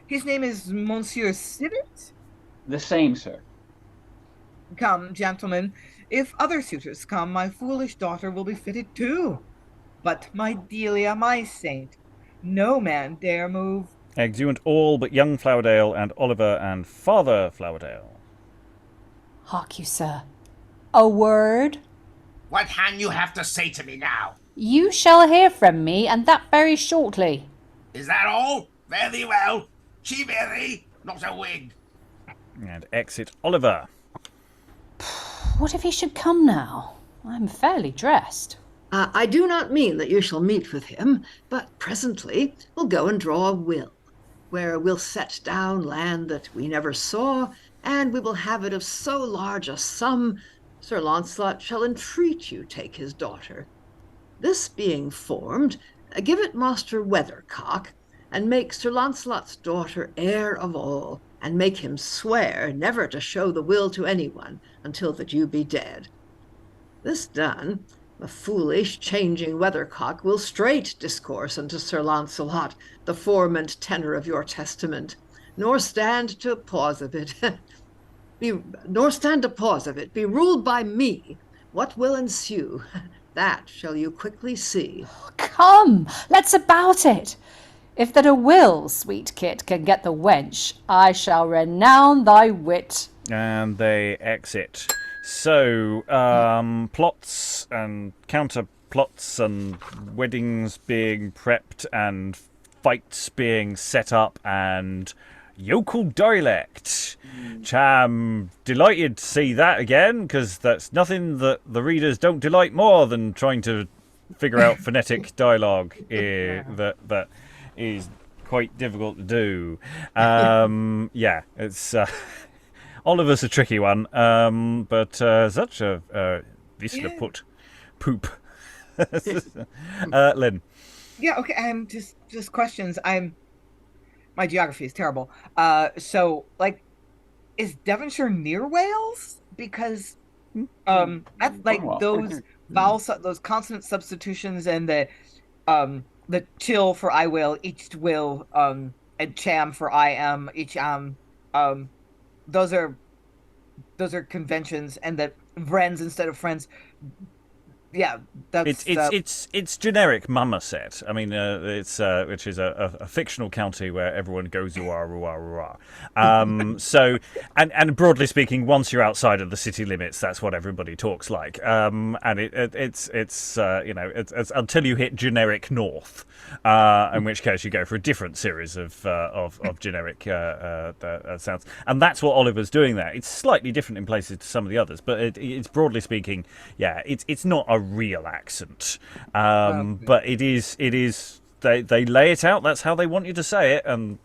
His name is Monsieur Civet? The same, sir. Come, gentlemen, if other suitors come, my foolish daughter will be fitted too. But my Delia, my saint, no man dare move. Exeunt all but young Flowerdale and Oliver and Father Flowerdale. Hark you, sir. A word? What can you have to say to me now? You shall hear from me, and that very shortly. Is that all? Very well. Civet, not a wig. And exit Oliver. What if he should come now? I'm fairly dressed. I do not mean that you shall meet with him, but presently we'll go and draw a will, where we'll set down land that we never saw, and we will have it of so large a sum, Sir Lancelot shall entreat you take his daughter. This being formed, give it Master Weathercock, and make Sir Lancelot's daughter heir of all, and make him swear never to show the will to anyone until that you be dead. This done, the foolish changing Weathercock will straight discourse unto Sir Lancelot the form and tenor of your testament, nor stand to pause of it. Be ruled by me. What will ensue, that shall you quickly see. Come, let's about it. If that a will, sweet kit, can get the wench, I shall renown thy wit. And they exit. So, plots and counter plots and weddings being prepped and fights being set up and yokel dialect. Which I'm delighted to see that again, because that's nothing that the readers don't delight more than trying to figure out phonetic dialogue that is quite difficult to do. Yeah, it's... Oliver's a tricky one, but such a Whistler put poop. Lynn. Yeah, okay. Just questions. My geography is terrible. So like, is Devonshire near Wales? Because that's like those those consonant substitutions and the till for I will, each will, and cham for I am, each those are conventions, and that friends instead of friends. Yeah, that's it's generic mama set. I mean, it's which is a fictional county where everyone goes uar. So and broadly speaking, once you're outside of the city limits, that's what everybody talks like. And it's until you hit generic north, in which case you go for a different series of generic sounds. And that's what Oliver's doing there. It's slightly different in places to some of the others, but it's broadly speaking, yeah, it's not a real accent, but it is they lay it out. That's how they want you to say it, and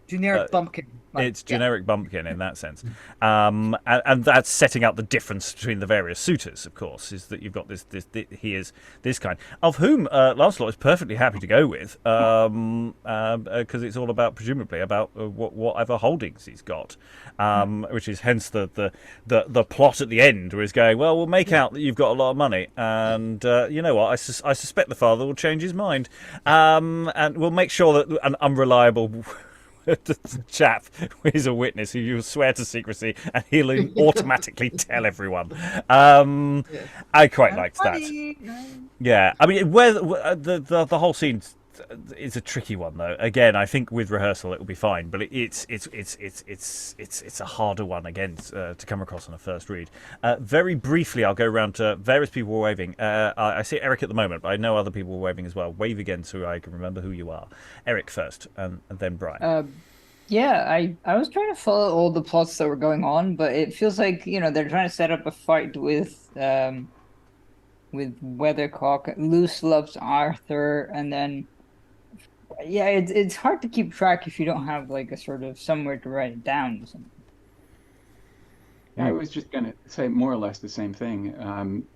generic bumpkin. It's generic bumpkin in that sense, and that's setting out the difference between the various suitors. Of course, is that you've got this he is this kind of whom Lancelot is perfectly happy to go with, because it's all about presumably about whatever holdings he's got, which is hence the plot at the end where he's going, well, we'll make out that you've got a lot of money, and you know what, I suspect the father will change his mind, and we'll make sure that an unreliable chap is a witness who you swear to secrecy, and he'll automatically tell everyone. I quite liked that. Yeah, I mean, where the whole scene is a tricky one, though. Again, I think with rehearsal it will be fine, but it's a harder one again to come across on a first read. Very briefly, I'll go around to various people waving. I see Eric at the moment, but I know other people waving as well. Wave again so I can remember who you are. Eric first, and then Brian. Yeah, I was trying to follow all the plots that were going on, but it feels like, they're trying to set up a fight with Weathercock. Luce loves Arthur, and then it's hard to keep track if you don't have like a sort of somewhere to write it down or something. I was just going to say more or less the same thing.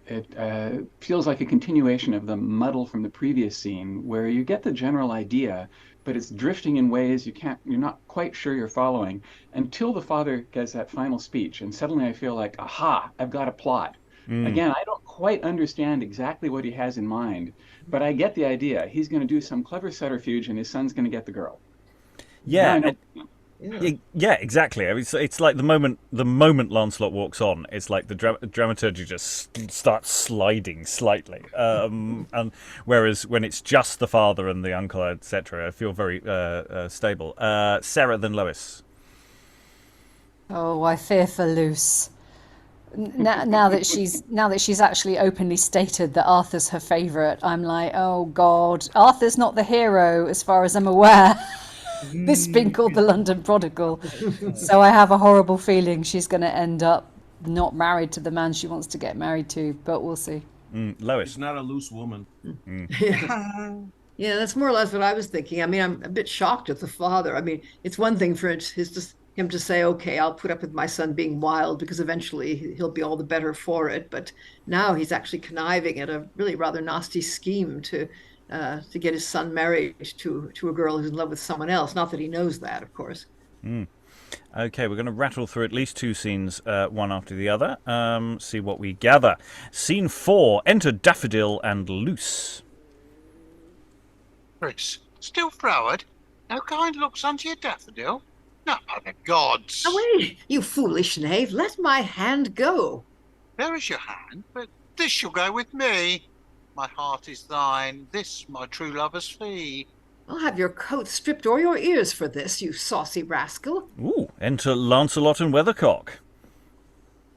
It feels like a continuation of the muddle from the previous scene, where you get the general idea, but it's drifting in ways you're not quite sure you're following until the father gives that final speech, and suddenly I feel like, aha, I've got a plot. Again, I don't quite understand exactly what he has in mind, but I get the idea. He's going to do some clever subterfuge, and his son's going to get the girl. Now I Yeah, know. yeah, exactly. I mean, it's like the moment Lancelot walks on, it's like the dramaturgy just starts sliding slightly. And whereas when it's just the father and the uncle, etc., I feel very stable. Sarah, then Lois. Oh, I fear for Luce. Now that she's actually openly stated that Arthur's her favourite, I'm like, oh God, Arthur's not the hero as far as I'm aware. This has been called the London Prodigal. So I have a horrible feeling she's going to end up not married to the man she wants to get married to, but we'll see. Lois. She's not a loose woman. Yeah, that's more or less what I was thinking. I mean, I'm a bit shocked at the father. I mean, it's one thing for him to say, okay, I'll put up with my son being wild because eventually he'll be all the better for it. But now he's actually conniving at a really rather nasty scheme to get his son married to a girl who's in love with someone else. Not that he knows that, of course. Okay, we're going to rattle through at least 2 scenes, one after the other. See what we gather. Scene 4, enter Daffodil and Luce. Chris, still froward? No kind looks unto your Daffodil? Not by the gods. Away, you foolish knave, let my hand go. There is your hand, but this shall go with me. My heart is thine, this my true lover's fee. I'll have your coat stripped or your ears for this, you saucy rascal. Ooh, enter Lancelot and Weathercock.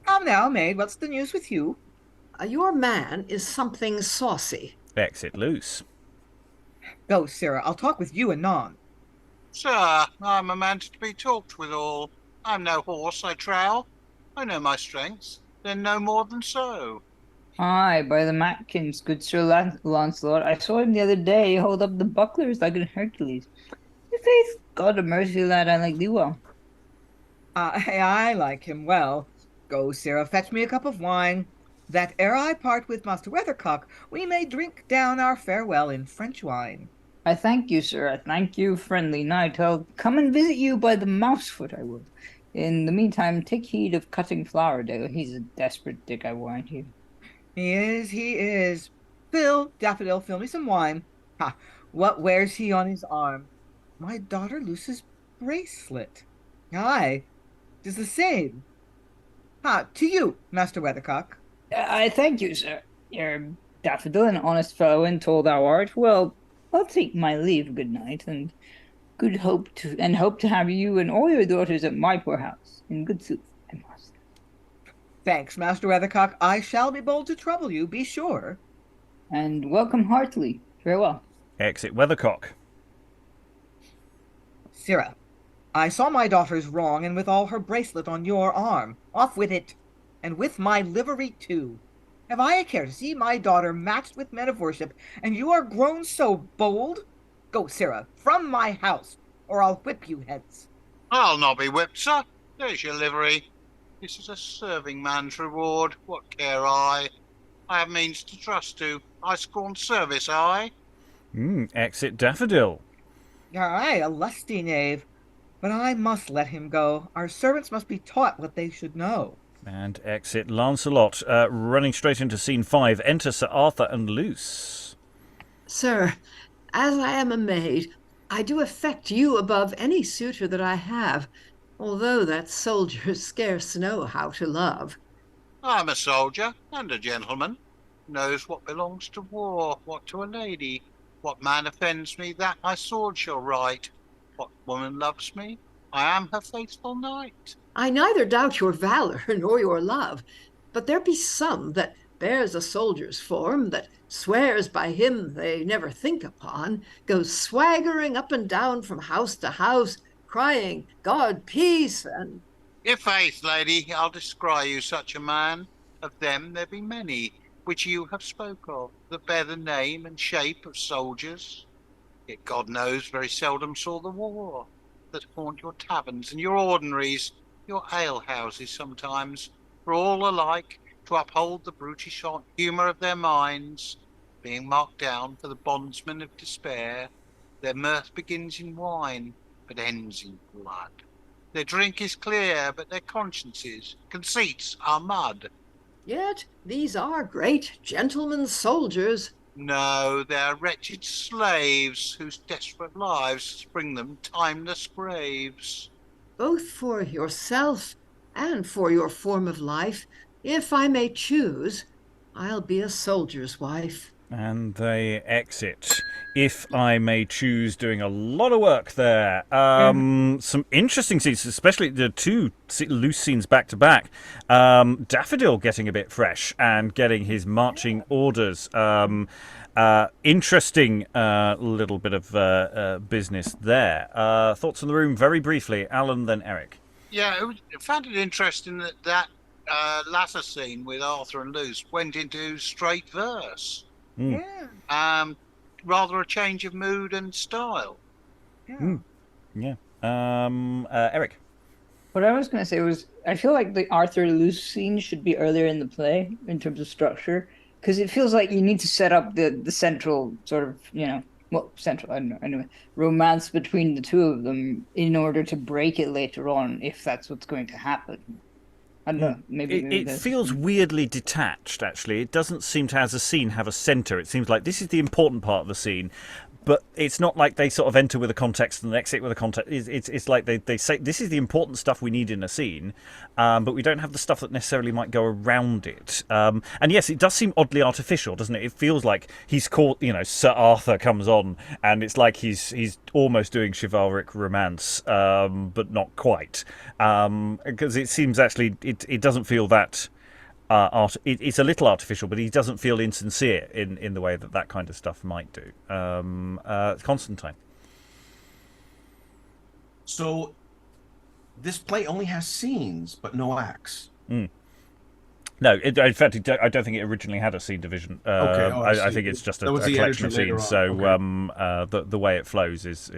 Come now, maid, what's the news with you? Your man is something saucy. Exit Luce. Go, Sarah, I'll talk with you anon. Sir, I'm a man to be talked withal. I'm no horse, I trow. I know my strengths, then no more than so. Aye, by the Matkins, good Sir Lancelot. I saw him the other day hold up the bucklers like an Hercules. Your faith, God of mercy, lad, I like thee well. I like him well. Go, Sarah, fetch me a cup of wine, that ere I part with Master Weathercock, we may drink down our farewell in French wine. I thank you, sir. I thank you, friendly knight. I'll come and visit you by the Mousefoot, I will. In the meantime, take heed of cutting Flowerdale. He's a desperate dick, I warrant you. He is. Daffodil, fill me some wine. Ha! What wears he on his arm? My daughter Luce's bracelet. Aye, 'tis the same. Ha! To you, Master Weathercock. I thank you, sir. You're Daffodil, an honest fellow, and told thou art. Well, I'll take my leave, good night, and hope to have you and all your daughters at my poor house. In good sooth, I must. Thanks, Master Weathercock. I shall be bold to trouble you, be sure. And welcome heartily. Farewell. Exit Weathercock. Sirrah, I saw my daughter's wrong, and with all her bracelet on your arm. Off with it, and with my livery too. Have I a care to see my daughter matched with men of worship, and you are grown so bold? Go, Sirrah, from my house, or I'll whip you hence. I'll not be whipped, sir. There's your livery. This is a serving man's reward. What care I? I have means to trust to. I scorn service, I. Exit Daffodil. Aye, a lusty knave. But I must let him go. Our servants must be taught what they should know. And exit Lancelot. Running straight into scene 5, enter Sir Arthur and Luce. Sir, as I am a maid, I do affect you above any suitor that I have, although that soldiers scarce know how to love. I'm a soldier and a gentleman. Knows what belongs to war, what to a lady. What man offends me, that my sword shall right. What woman loves me, I am her faithful knight. I neither doubt your valor nor your love, but there be some that bears a soldier's form, that swears by him they never think upon, goes swaggering up and down from house to house, crying, God peace, and... I' faith, lady, I'll descry you such a man. Of them there be many, which you have spoke of, that bear the name and shape of soldiers. Yet God knows very seldom saw the war, that haunt your taverns and your ordinaries, your alehouses sometimes, for all alike to uphold the brutish humour of their minds, being marked down for the bondsmen of despair. Their mirth begins in wine, but ends in blood. Their drink is clear, but their consciences, conceits, are mud. Yet these are great gentlemen soldiers. No, they're wretched slaves whose desperate lives spring them timeless graves. Both for yourself and for your form of life, if I may choose, I'll be a soldier's wife. And they exit. If I may choose, doing a lot of work there. Some interesting scenes, especially the two loose scenes back to back. Daffodil getting a bit fresh and getting his marching orders. Interesting little bit of business there. Thoughts in the room very briefly. Alan, then Eric. Yeah, I found it interesting that latter scene with Arthur and Luce went into straight verse. Yeah. Rather a change of mood and style. Yeah. Eric. What I was going to say was, I feel like the Arthur Luce scene should be earlier in the play in terms of structure, because it feels like you need to set up the central sort of, central, I don't know, anyway, romance between the two of them in order to break it later on, if that's what's going to happen. I don't know, maybe It feels weirdly detached, actually. It doesn't seem to, as a scene, have a centre. It seems like this is the important part of the scene, but it's not like they sort of enter with a context and exit with a context. It's like they say, this is the important stuff we need in a scene, but we don't have the stuff that necessarily might go around it. And yes, it does seem oddly artificial, doesn't it? It feels like he's caught, Sir Arthur comes on, and it's like he's almost doing chivalric romance, but not quite. Because it seems actually, it doesn't feel that... it's a little artificial, but he doesn't feel insincere in the way that kind of stuff might do. Constantine. So this play only has scenes, but no acts. No, in fact, I don't think it originally had a scene division. Okay, I think it's just a collection of scenes. So okay. The way it flows is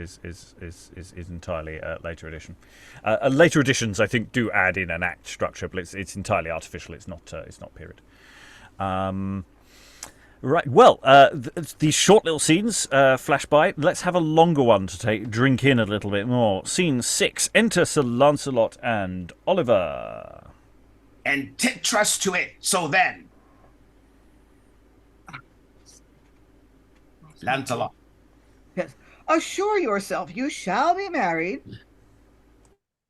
entirely a later edition. Later editions, I think, do add in an act structure, but it's entirely artificial. It's not period. Right. Well, these short little scenes flash by. Let's have a longer one to drink in a little bit more. Scene 6. Enter Sir Lancelot and Oliver. And take trust to it. So then, Lancelot. Yes. Assure yourself you shall be married.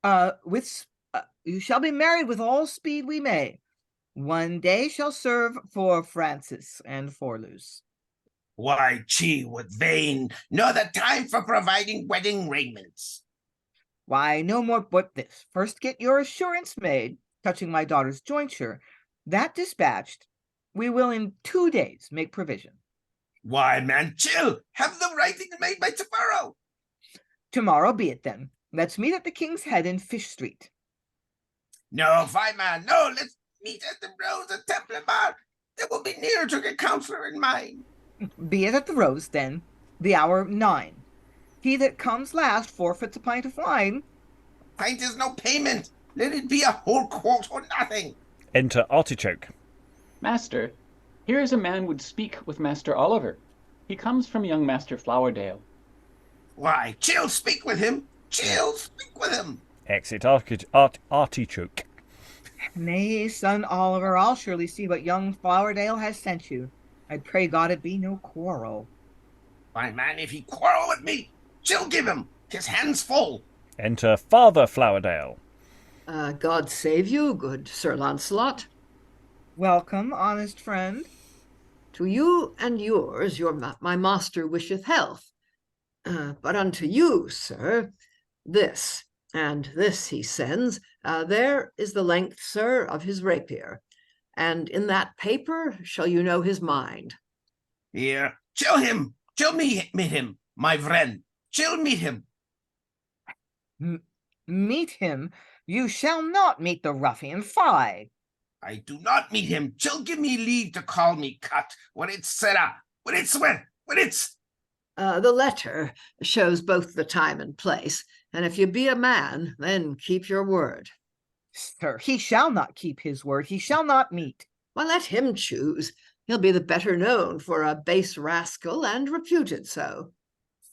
You shall be married with all speed we may. One day shall serve for Francis and for Luce. Why, she would vain know the time for providing wedding raiments. Why, no more but this. First get your assurance made, touching my daughter's jointure. That dispatched, we will in 2 days make provision. Why, man, chill. Have the writing made by tomorrow. Tomorrow be it then. Let's meet at the King's Head in Fish Street. No, fine, man. No, let's meet at the Rose at Temple Bar. It will be near to get counselor in mine. Be it at the Rose, then, the hour 9. He that comes last forfeits a pint of wine. Pint is no payment. Let it be a whole quart or nothing. Enter Artichoke. Master, here is a man would speak with Master Oliver. He comes from young Master Flowerdale. Why, chill, speak with him. Chill, speak with him. Exit Artichoke. Nay, son Oliver, I'll surely see what young Flowerdale has sent you. I pray God it be no quarrel. Fine, man, if he quarrel with me, chill give him. His hands full. Enter Father Flowerdale. God save you, good Sir Lancelot. Welcome, honest friend. To you and yours, my master wisheth health. But unto you, sir, this and this he sends. There is the length, sir, of his rapier, and in that paper shall you know his mind. Here, chill him. Chill meet him, my friend. Chill meet him. Meet him? You shall not meet the ruffian. Fie. I do not meet him. Chill give me leave to call me cut. When it's set up. When it's when it's... The letter shows both the time and place, and if you be a man, then keep your word. Sir, he shall not keep his word. He shall not meet. Well, let him choose. He'll be the better known for a base rascal and reputed so.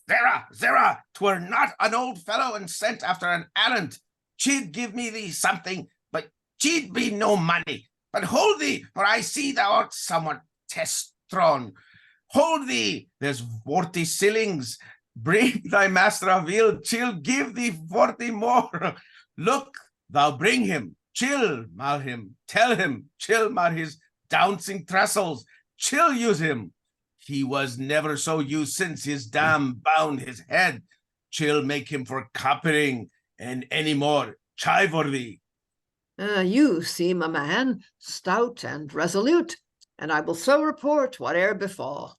Zera, 'twere not an old fellow and sent after an errant. She'd give me thee something, but she'd be no money. But hold thee, for I see thou art somewhat test-thrown. Hold thee, there's 40 shillings. Bring thy master a veal, chill, give thee 40 more. Look, thou bring him, chill, mar him, tell him, chill, mar his douncing trestles, chill use him. He was never so used since his dam bound his head. Chill make him for coppering, and any more chive for thee. You seem a man stout and resolute, and I will so report whate'er befall.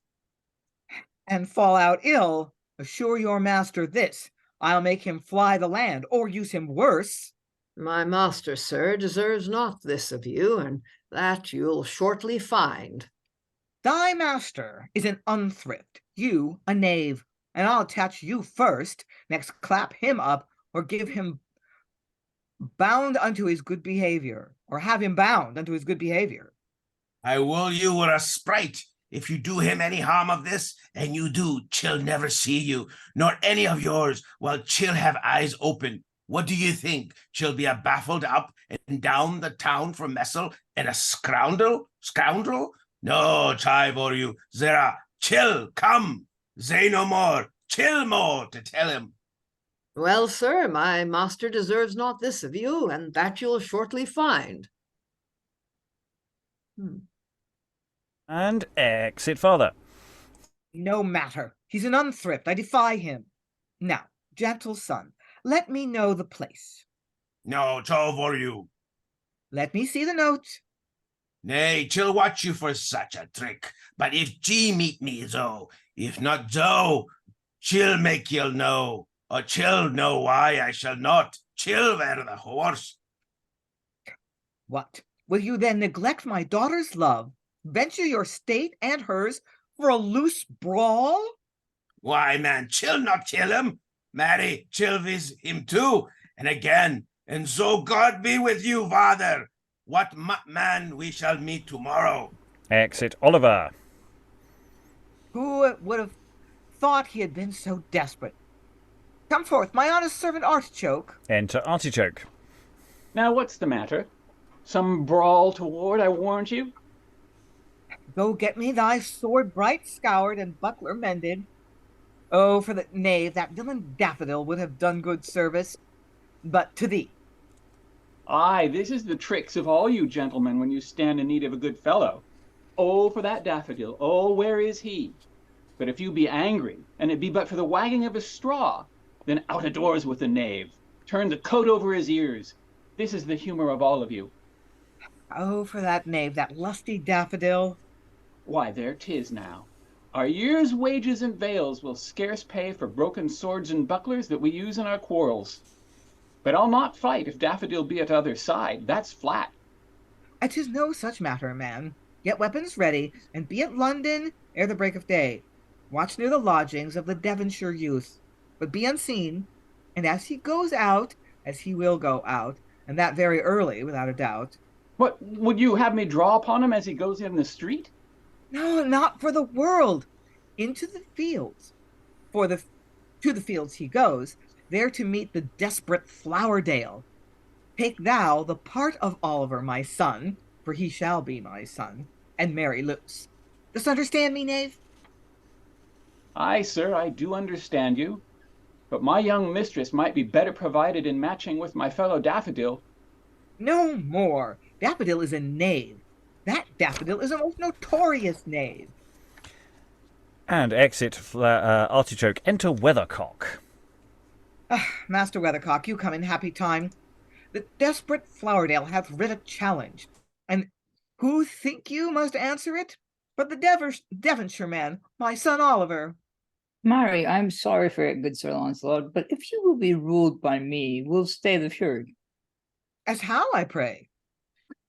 And fall out ill, assure your master this, I'll make him fly the land, or use him worse. My master, sir, deserves not this of you, and that you'll shortly find. Thy master is an unthrift, you a knave, and I'll attach you first, next clap him up, or give him bound unto his good behavior, or have him bound unto his good behavior. I will you were a sprite. If you do him any harm of this, and you do, Chill never see you, nor any of yours, while Chill have eyes open. What do you think? Chill be a baffled up and down the town for messel and a scoundrel? No, chive or you, Zera, Chill, come, say no more, Chill more to tell him. Well, sir, my master deserves not this of you, and that you'll shortly find. And exit father. No matter, he's an unthrift, I defy him. Now, gentle son, let me know the place. No, chive or you. Let me see the note. Nay, Chill watch you for such a trick. But if G meet me so, if not so, Chill make you'll know. Or Chill know why I shall not. Chill wear the horse. What? Will you then neglect my daughter's love, venture your state and hers for a loose brawl? Why, man, Chill not kill him. Marry, Chill viz him too. And again, and so God be with you, father. What man we shall meet tomorrow. Exit Oliver. Who would have thought he had been so desperate? Come forth, my honest servant Artichoke. Enter Artichoke. Now, what's the matter? Some brawl toward, I warrant you? Go get me thy sword bright scoured and buckler mended. Oh, for the knave, that villain Daffodil would have done good service. But to thee. Aye, this is the tricks of all you gentlemen when you stand in need of a good fellow. Oh, for that Daffodil, oh, where is he? But if you be angry, and it be but for the wagging of a straw, then out of doors with the knave. Turn the coat over his ears. This is the humor of all of you. Oh, for that knave, that lusty Daffodil. Why, there 'tis now. Our year's wages and veils will scarce pay for broken swords and bucklers that we use in our quarrels. But I'll not fight if Daffodil be at other side, that's flat. 'Tis no such matter, man. Get weapons ready, and be at London ere the break of day. Watch near the lodgings of the Devonshire youth, but be unseen, and as he goes out, as he will go out, and that very early, without a doubt. What, would you have me draw upon him as he goes in the street? No, not for the world. Into the fields. To the fields he goes, there to meet the desperate Flowerdale. Take thou the part of Oliver, my son, for he shall be my son, and marry Luce. Dost understand me, knave? Aye, sir, I do understand you. But my young mistress might be better provided in matching with my fellow Daffodil. No more. Daffodil is a knave. That Daffodil is a most notorious knave. And exit Artichoke. Enter Weathercock. Master Weathercock, you come in happy time. The desperate Flowerdale hath writ a challenge, and who think you must answer it? But the Devonshire man, my son Oliver. Marry, I'm sorry for it, good Sir Lancelot, but if you will be ruled by me, we'll stay the fury. As how, I pray?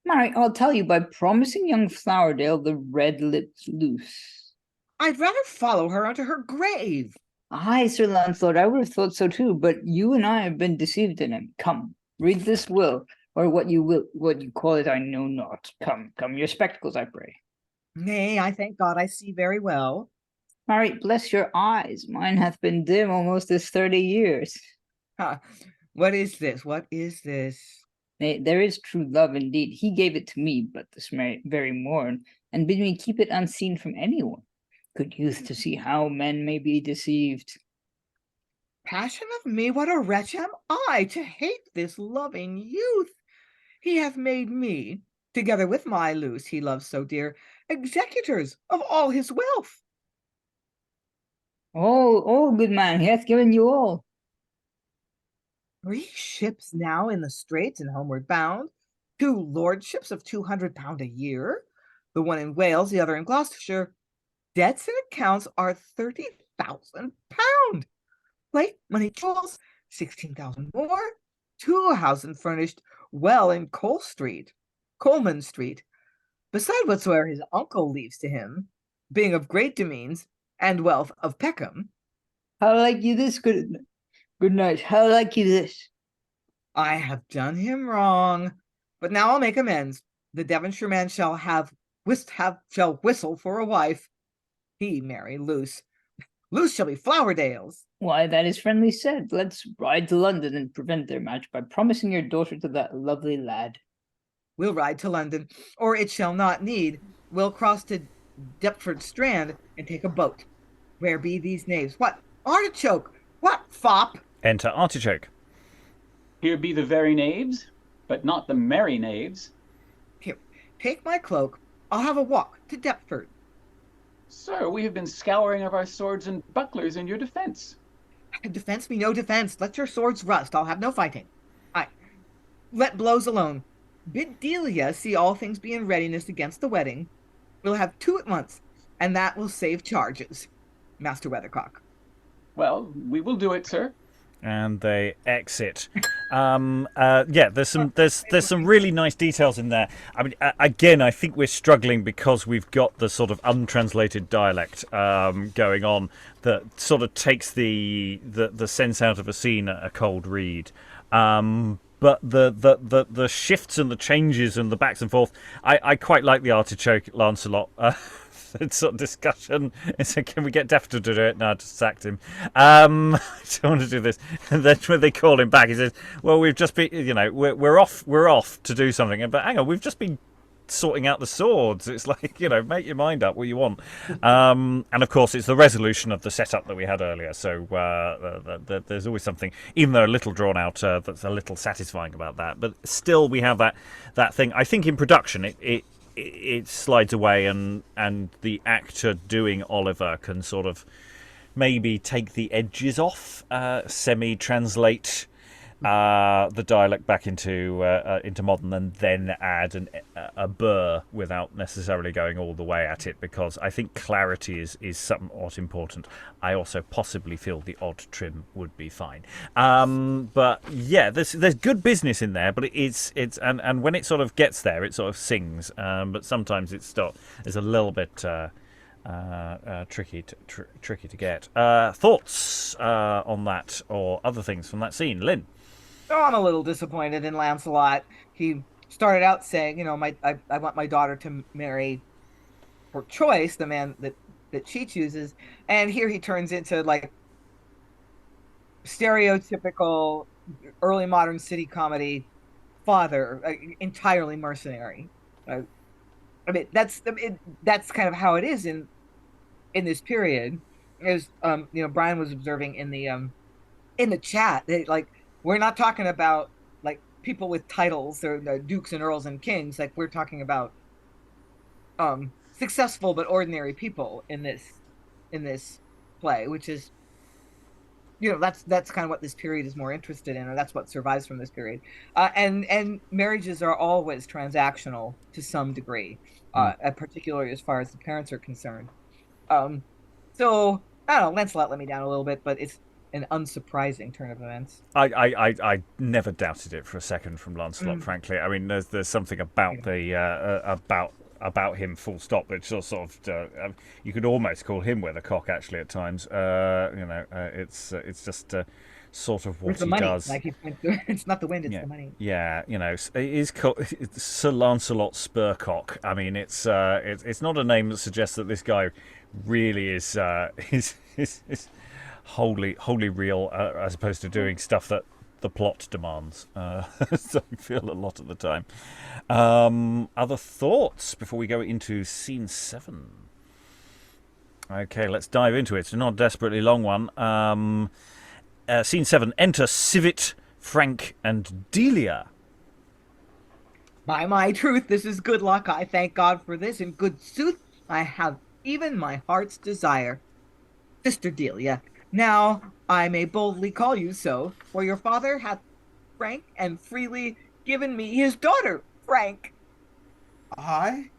Marry, I'll tell you, by promising young Flowerdale the red-lipped Luce. I'd rather follow her unto her grave. Aye, Sir Lancelot, I would have thought so too, but you and I have been deceived in him. Come, read this will, or what you call it, I know not. Come, your spectacles, I pray. Nay, I thank God I see very well. Marry, bless your eyes, mine hath been dim almost this 30 years. What is this? What is this? There is true love indeed. He gave it to me, but this very morn, and bid me keep it unseen from anyone. Good youth, to see how men may be deceived. Passion of me, what a wretch am I to hate this loving youth! He hath made me, together with my Luce he loves so dear, executors of all his wealth. Oh, good man, he hath given you all. 3 ships now in the straits and homeward bound, 2 lordships of £200 a year, the one in Wales, the other in Gloucestershire. Debts and accounts are £30,000. Plate, money, jewels, 16,000 more. 2 houses furnished well in Coleman Street, beside whatsoever his uncle leaves to him, being of great demesnes and wealth of Peckham. How like you this, good knight? How like you this? I have done him wrong, but now I'll make amends. The Devonshire man shall whistle for a wife. He marry Luce. Luce shall be Flowerdale's. Why, that is friendly said. Let's ride to London and prevent their match by promising your daughter to that lovely lad. We'll ride to London, or it shall not need. We'll cross to Deptford Strand and take a boat. Where be these knaves? What? Artichoke! What, fop? Enter Artichoke. Here be the very knaves, but not the merry knaves. Here, take my cloak. I'll have a walk to Deptford. Sir, we have been scouring of our swords and bucklers in your defence. Defence me no defence. Let your swords rust. I'll have no fighting. Let blows alone. Bid Delia see all things be in readiness against the wedding. We'll have 2 at once, and that will save charges. Master Weathercock. Well, we will do it, sir. And they exit. There's some really nice details in there. I mean, again, I think we're struggling because we've got the sort of untranslated dialect going on that sort of takes the sense out of a scene at a cold read. But the shifts and the changes and the backs and forth, I quite like the Artichoke Lancelot. It's sort of discussion. It's like, can we get Daffodil to do it? No, I just sacked him. I don't want to do this. And then when they call him back, he says, "Well, we've just been, we're off to do something." But hang on, we've just been sorting out the swords. It's like, make your mind up what you want. And of course, it's the resolution of the setup that we had earlier. So there's always something, even though a little drawn out, that's a little satisfying about that. But still, we have that thing. I think in production, it slides away, and the actor doing Oliver can sort of maybe take the edges off, semi-translate the dialect back into modern, and then add a burr without necessarily going all the way at it, because I think clarity is somewhat important. I also possibly feel the odd trim would be fine. But yeah, there's good business in there, but it's and when it sort of gets there, it sort of sings. But sometimes it's a little bit tricky to get. Thoughts on that or other things from that scene, Lynn? Oh, I'm a little disappointed in Lancelot. He started out saying, I want my daughter to marry for choice, the man that she chooses, and here he turns into like stereotypical early modern city comedy father, entirely mercenary. I mean, that's kind of how it is in this period. As Brian was observing in the chat, we're not talking about like people with titles or dukes and earls and kings. Like, we're talking about successful but ordinary people in this play, which is that's kind of what this period is more interested in, or that's what survives from this period. And marriages are always transactional to some degree, particularly as far as the parents are concerned. So I don't know, Lancelot let me down a little bit, but it's an unsurprising turn of events. I never doubted it for a second from Lancelot, frankly. I mean, there's something about about him, full stop, which sort of you could almost call him Weathercock actually at times. It's just sort of what he does. Like it's not the wind, it's the money. Yeah, it is called Sir Lancelot Spurcock. I mean, it's not a name that suggests that this guy really is wholly real, as opposed to doing stuff that the plot demands. So I feel a lot of the time. Other thoughts before we go into scene 7? Okay, let's dive into it. It's not a desperately long one. Scene 7. Enter Civet, Franck, and Delia. By my truth, this is good luck. I thank God for this. In good sooth, I have even my heart's desire. Sister Delia, now I may boldly call you so, for your father hath frank and freely given me his daughter, Franck. I,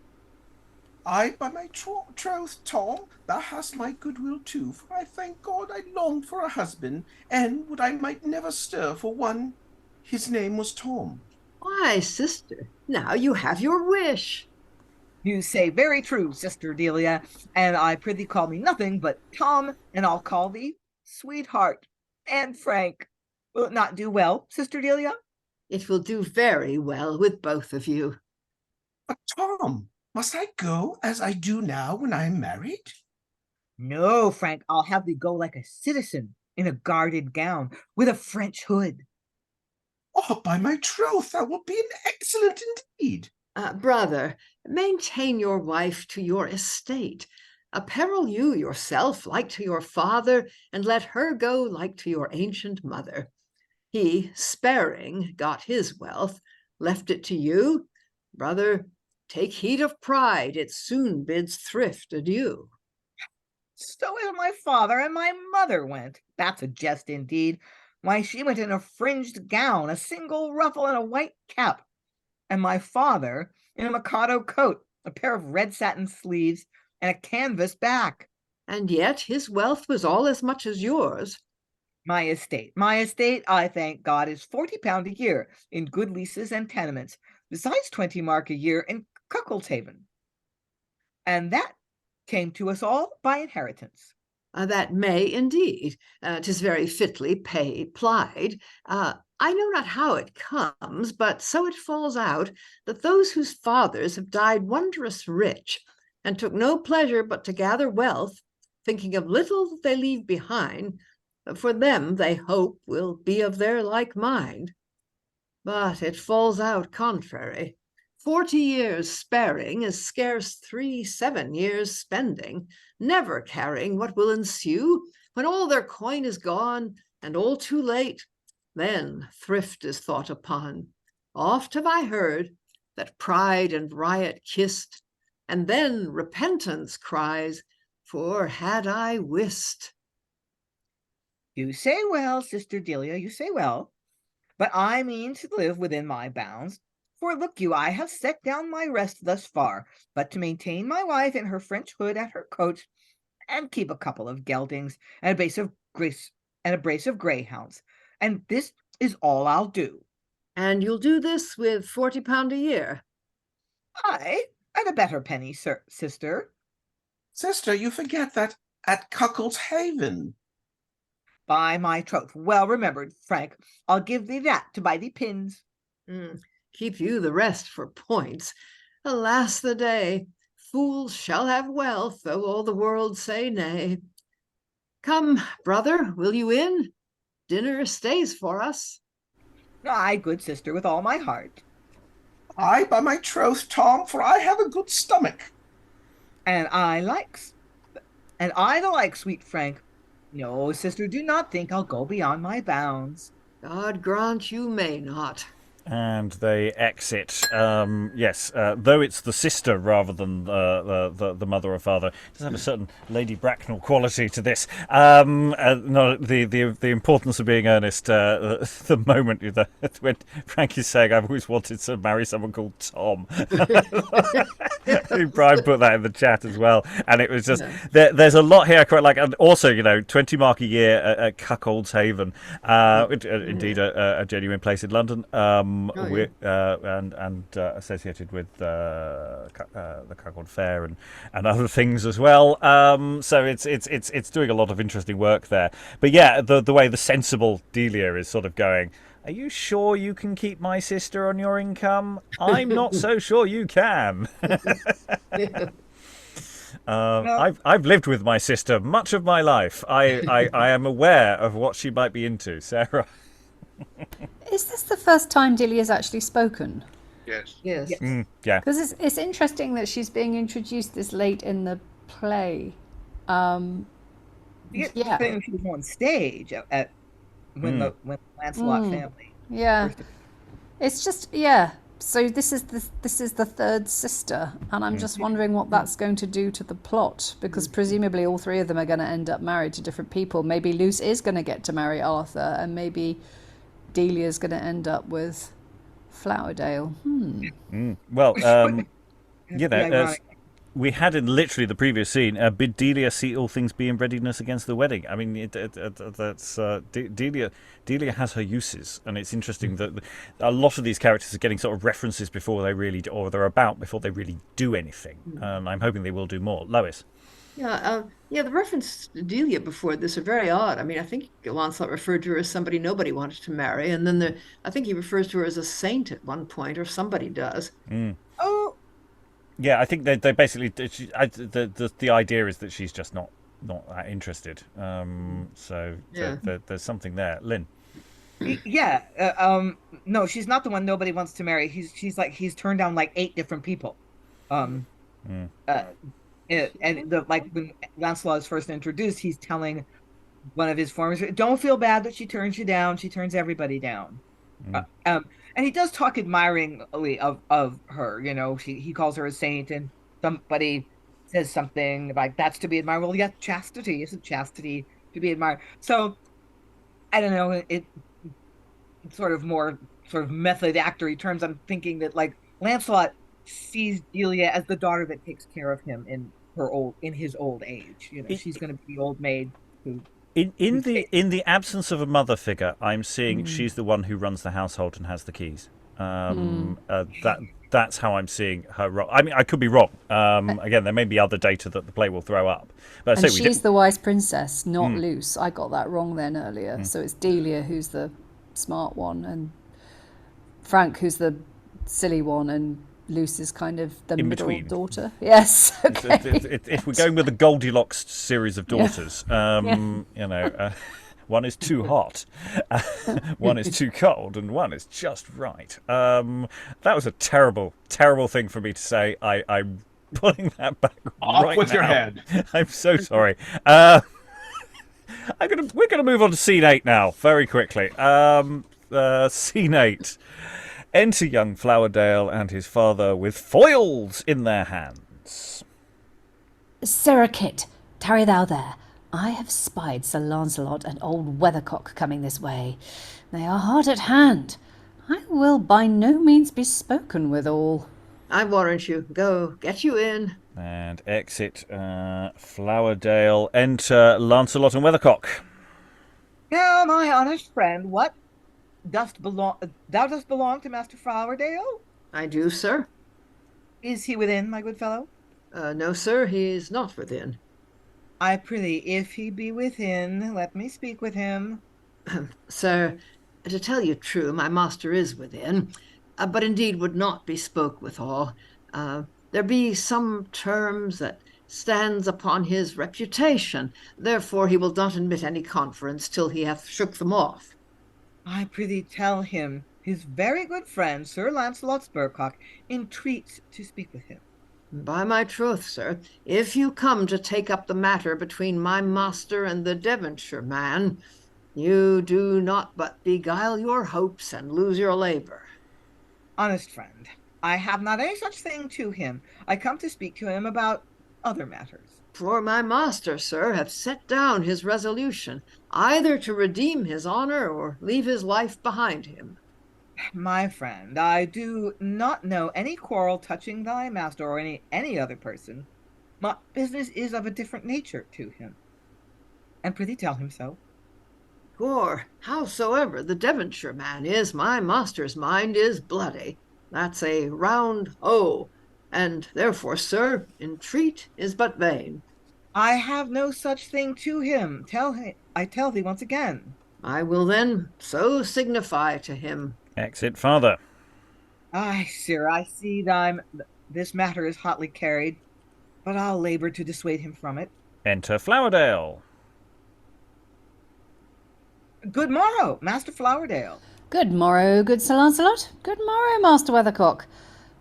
by my troth, Tom, thou hast my goodwill too, for I thank God I longed for a husband, and would I might never stir for one. His name was Tom. Why, sister, now you have your wish. You say very true, Sister Delia, and I prithee call me nothing but Tom, and I'll call thee sweetheart and Franck. Will it not do well, Sister Delia? It will do very well with both of you. But Tom, must I go as I do now when I am married? No, Franck, I'll have thee go like a citizen in a guarded gown with a French hood. Oh, by my troth, that will be an excellent indeed. Brother, maintain your wife to your estate. Apparel you yourself like to your father, and let her go like to your ancient mother. He, sparing, got his wealth, left it to you. Brother, take heed of pride, it soon bids thrift adieu. So as my father and my mother went. That's a jest indeed. Why, she went in a fringed gown, a single ruffle, and a white cap. And my father in a Mikado coat, a pair of red satin sleeves, and a canvas back. And yet his wealth was all as much as yours. My estate, I thank God, is £40 a year in good leases and tenements, besides 20 mark a year in Cuckoldhaven. And that came to us all by inheritance. That may indeed. 'Tis very fitly plied. I know not how it comes, but so it falls out that those whose fathers have died wondrous rich, and took no pleasure but to gather wealth, thinking of little that they leave behind, for them they hope will be of their like mind. But it falls out contrary. 40 years sparing is scarce 7 years spending, never carrying what will ensue, when all their coin is gone, and all too late. Then thrift is thought upon. Oft have I heard that pride and riot kissed, and then repentance cries, for had I wist. You say well, Sister Delia, you say well. But I mean to live within my bounds. For look you, I have set down my rest thus far, but to maintain my wife in her French hood at her coat, and keep a couple of geldings, and a brace of greyhounds. And this is all I'll do. And you'll do this with £40 a year? Aye, and a better penny, sister. Sister, you forget that at Cuckoldhaven. By my troth, well remembered, Franck. I'll give thee that to buy thee pins. Keep you the rest for points. Alas the day! Fools shall have wealth, though all the world say nay. Come, brother, will you in? Dinner stays for us. Aye, good sister, with all my heart. Aye, by my troth, Tom, for I have a good stomach. And I the like, sweet Franck. No, sister, do not think I'll go beyond my bounds. God grant you may not. And they exit. Yes, though it's the sister rather than the mother or father, it does have a certain Lady Bracknell quality to this. No, the importance of being earnest. The moment when Frank is saying, "I've always wanted to marry someone called Tom." Brian put that in the chat as well, and it was just there's a lot here I quite like, and also 20 mark a year at Cuckoldhaven, indeed a genuine place in London. And associated with the Cuckold Fair and other things as well. So it's doing a lot of interesting work there. But yeah, the way the sensible Delia is sort of going, are you sure you can keep my sister on your income? I'm not so sure you can. I've lived with my sister much of my life. I am aware of what she might be into, Sarah. Is this the first time Delia's actually spoken? Yes. Yes. Yeah. Because it's interesting that she's being introduced this late in the play. You get Yeah. the thing she was on stage at when the Lancelot family. Yeah. first- It's just So this is the third sister, and I'm just wondering what that's going to do to the plot, because presumably all three of them are going to end up married to different people. Maybe Luce is going to get to marry Arthur, and maybe Delia's going to end up with Flowerdale. Well, That'd be ironic. we had in literally the previous scene, bid Delia see all things be in readiness against the wedding. I mean, that's Delia has her uses, and it's interesting that a lot of these characters are getting sort of references before they really, or they're about before they really do anything. And I'm hoping they will do more. Lois. Yeah, the reference to Delia before this are very odd. I mean, I think Lancelot referred to her as somebody nobody wanted to marry, and then I think he refers to her as a saint at one point, or somebody does. Oh, Yeah, I think they basically the idea is that she's just not that interested. So Yeah. there's something there. Lynn. yeah. No, she's not the one nobody wants to marry. He's turned down like 8 different people. And when Lancelot is first introduced, he's telling one of his formers, "Don't feel bad that she turns you down. She turns everybody down." And he does talk admiringly of her. You know, he calls her a saint, and somebody says something like, "That's to be admired." Well, yeah, chastity isn't chastity to be admired. So I don't know. It's sort of more sort of method actory terms. I'm thinking that like Lancelot sees Delia as the daughter that takes care of him in his old age. You know, she's going to be the old maid who. In the absence of a mother figure, I'm seeing she's the one who runs the household and has the keys. That's how I'm seeing her role. I mean, I could be wrong. Again, there may be other data that the play will throw up. But And she's the wise princess, not Luce. I got that wrong then earlier. So it's Delia who's the smart one, and Franck who's the silly one, and Luce is kind of the In middle between. daughter. Yes. Okay. If we're going with the Goldilocks series of daughters, you know, one is too hot, one is too cold, and one is just right. That was a terrible, terrible thing for me to say. I'm putting that back Off right with now. your head. I'm so sorry. We're gonna move on to scene 8 now, very quickly. Scene 8. Enter young Flowerdale and his father with foils in their hands. Sirrah Kit, tarry thou there. I have spied Sir Lancelot and old Weathercock coming this way. They are hard at hand. I will by no means be spoken withal. I warrant you. Go, get you in. And exit Flowerdale. Enter Lancelot and Weathercock. Now, my honest friend, what thou dost belong to Master Flowerdale? I do, sir. Is he within, my good fellow? No, sir, he is not within. I prithee, if he be within, let me speak with him. Sir, to tell you true, my master is within, but indeed would not be spoke withal. There be some terms that stands upon his reputation, therefore he will not admit any conference till he hath shook them off. I prithee tell him his very good friend, Sir Lancelot Spurcock, entreats to speak with him. By my troth, sir, if you come to take up the matter between my master and the Devonshire man, you do not but beguile your hopes and lose your labour. Honest friend, I have not any such thing to him. I come to speak to him about other matters. For my master, sir, hath set down his resolution, either to redeem his honour or leave his life behind him. My friend, I do not know any quarrel touching thy master or any other person. My business is of a different nature to him. And prithee tell him so. For, howsoever the Devonshire man is, my master's mind is bloody. That's a round O, and therefore, sir, entreat is but vain. I have no such thing to him. I tell thee once again. I will then so signify to him. Exit father. Aye, sir, I see this matter is hotly carried, but I'll labour to dissuade him from it. Enter Flowerdale. Good morrow, Master Flowerdale. Good morrow, good Sir Lancelot. Good morrow, Master Weathercock.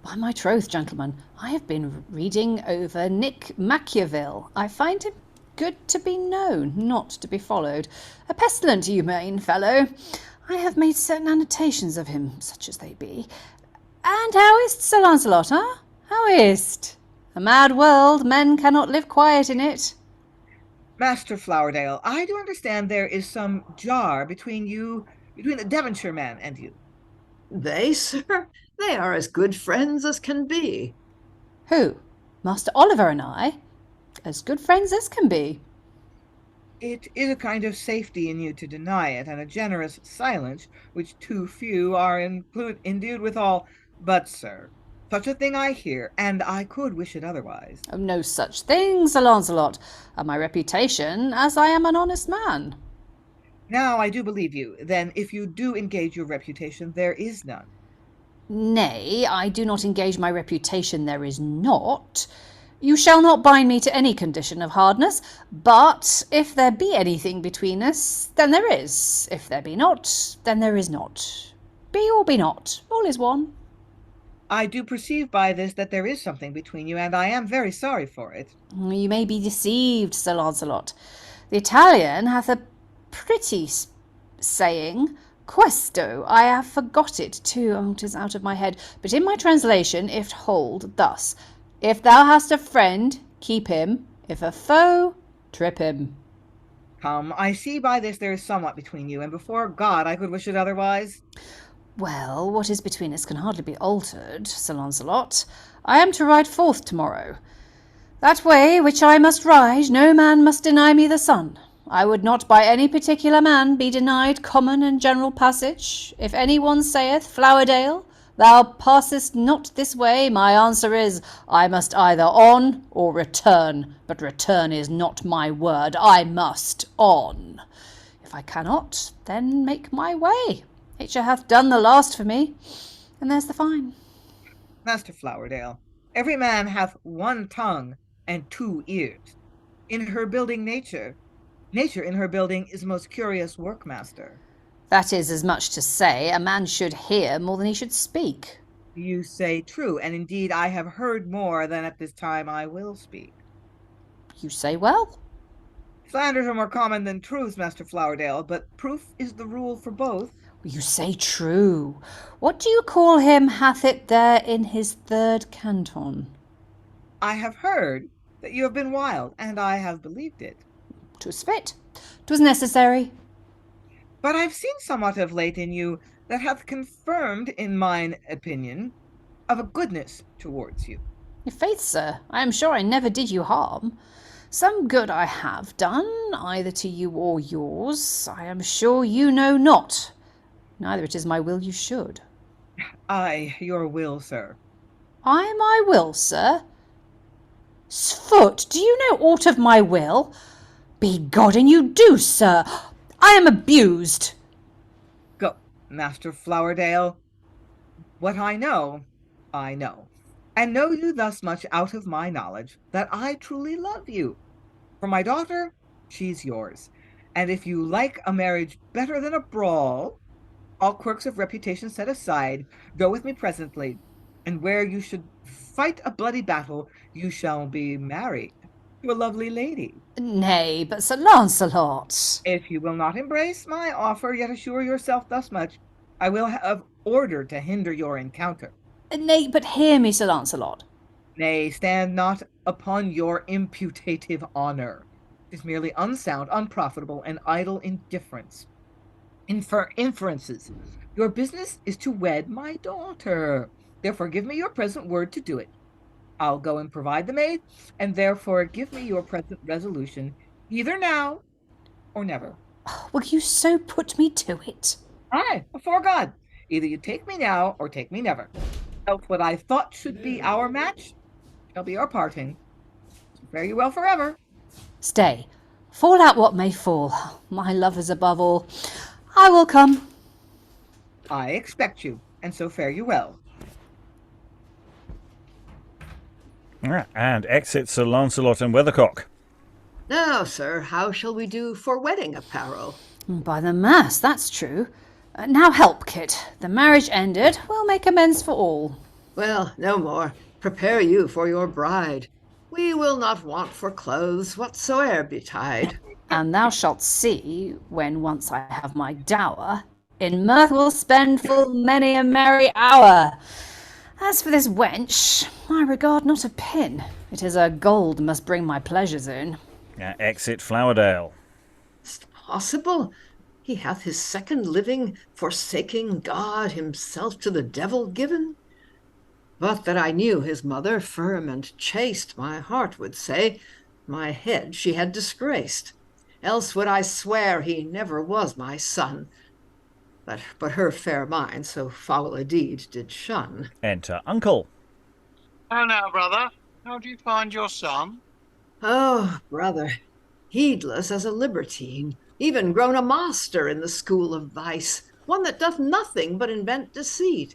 By my troth, gentlemen, I have been reading over Nick Machiavel. I find him good to be known, not to be followed. A pestilent, humane fellow. I have made certain annotations of him, such as they be. And how is't, Sir Lancelot, huh? How is't? A mad world, men cannot live quiet in it. Master Flowerdale, I do understand there is some jar between the Devonshire man and you. They, sir? They are as good friends as can be. Who? Master Oliver and I? As good friends as can be. It is a kind of safety in you to deny it, and a generous silence, which too few are endued withal. But, sir, such a thing I hear, and I could wish it otherwise. Oh, no such thing, Sir Lancelot. And my reputation, as I am an honest man. Now I do believe you. Then, if you do engage your reputation, there is none. Nay, I do not engage my reputation, there is not. You shall not bind me to any condition of hardness, but if there be anything between us, then there is. If there be not, then there is not. Be or be not, all is one. I do perceive by this that there is something between you, and I am very sorry for it. You may be deceived, Sir Lancelot. The Italian hath a pretty saying, questo, I have forgot it too, oh, 'tis out of my head, but in my translation it hold thus, if thou hast a friend, keep him, if a foe, trip him. Come, I see by this there is somewhat between you, and before God I could wish it otherwise. Well, what is between us can hardly be altered, Sir Lancelot. I am to ride forth tomorrow. That way which I must ride, no man must deny me the sun. I would not by any particular man be denied common and general passage. If any one saith, Flowerdale, thou passest not this way, my answer is, I must either on or return. But return is not my word. I must on. If I cannot, then make my way. Nature hath done the last for me, and there's the fine. Master Flowerdale, every man hath one tongue and two ears. In her building nature in her building is a most curious work, master. That is as much to say a man should hear more than he should speak. You say true, and indeed I have heard more than at this time I will speak. You say well. Slanders are more common than truths, Master Flowerdale, but proof is the rule for both. You say true. What do you call him hath it there in his third canton? I have heard that you have been wild, and I have believed it. 'Twas fit. 'Twas necessary. But I've seen somewhat of late in you that hath confirmed in mine opinion of a goodness towards you. Faith, sir, I am sure I never did you harm. Some good I have done, either to you or yours, I am sure you know not. Neither it is my will you should. Aye, your will, sir. I my will, sir? Sfoot, do you know aught of my will? Be God, and you do, sir. I am abused. Go, Master Flowerdale. What I know, and know you thus much out of my knowledge, that I truly love you. For my daughter, she's yours. And if you like a marriage better than a brawl, all quirks of reputation set aside, go with me presently, and where you should fight a bloody battle, you shall be married to a lovely lady. Nay, but Sir Lancelot. If you will not embrace my offer, yet assure yourself thus much, I will have order to hinder your encounter. Nay, but hear me, Sir Lancelot. Nay, stand not upon your imputative honour. It is merely unsound, unprofitable, and idle indifference. Inferences. Your business is to wed my daughter. Therefore, give me your present word to do it. I'll go and provide the maid, and therefore give me your present resolution, either now or never. Will you so put me to it? Aye, before God. Either you take me now or take me never. Else what I thought should be our match shall be our parting. So fare you well forever. Stay. Fall out what may fall. My love is above all. I will come. I expect you, and so fare you well. And exit Sir Lancelot and Weathercock. Now, sir, how shall we do for wedding apparel? By the mass, that's true. Now help, Kit. The marriage ended. We'll make amends for all. Well, no more. Prepare you for your bride. We will not want for clothes whatsoe'er betide. And thou shalt see, when once I have my dower, in mirth we'll spend full many a merry hour. As for this wench, I regard not a pin. It is her gold must bring my pleasures in. Exit Flowerdale. Is't possible? He hath his second living, forsaking God, himself to the devil given. But that I knew his mother firm and chaste, my heart would say, my head she had disgraced. Else would I swear he never was my son. But her fair mind so foul a deed did shun. Enter Uncle. How now, brother? How do you find your son? Oh, brother, heedless as a libertine, even grown a master in the school of vice, one that doth nothing but invent deceit.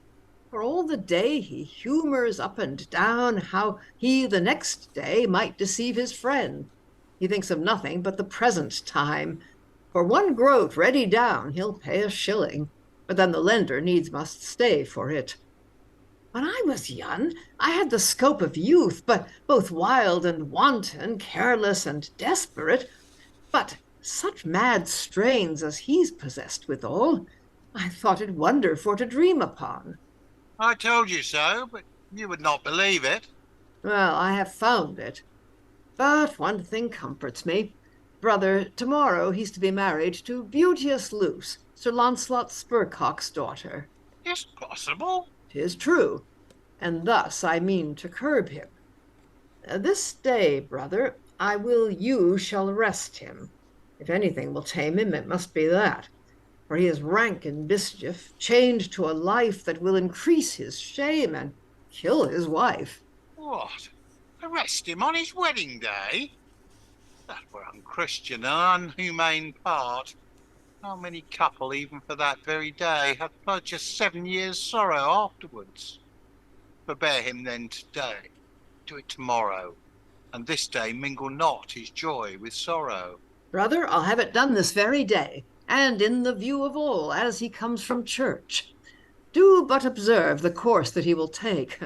For all the day he humours up and down how he the next day might deceive his friend. He thinks of nothing but the present time. For one groat ready down he'll pay a shilling, but then the lender needs must stay for it. When I was young, I had the scope of youth, but both wild and wanton, careless and desperate. But such mad strains as he's possessed withal, I thought it wonder for to dream upon. I told you so, but you would not believe it. Well, I have found it. But one thing comforts me. Brother, tomorrow he's to be married to beauteous Luce, Sir Lancelot Spurcock's daughter. It's possible. 'Tis true, and thus I mean to curb him. This day, brother, I will you shall arrest him. If anything will tame him, it must be that. For he is rank in mischief, chained to a life that will increase his shame and kill his wife. What? Arrest him on his wedding day? That were unchristian and unhumane part. How many couple, even for that very day, have purchased 7 years' sorrow afterwards? Forbear him then today, do it tomorrow, and this day mingle not his joy with sorrow. Brother, I'll have it done this very day, and in the view of all, as he comes from church. Do but observe the course that he will take.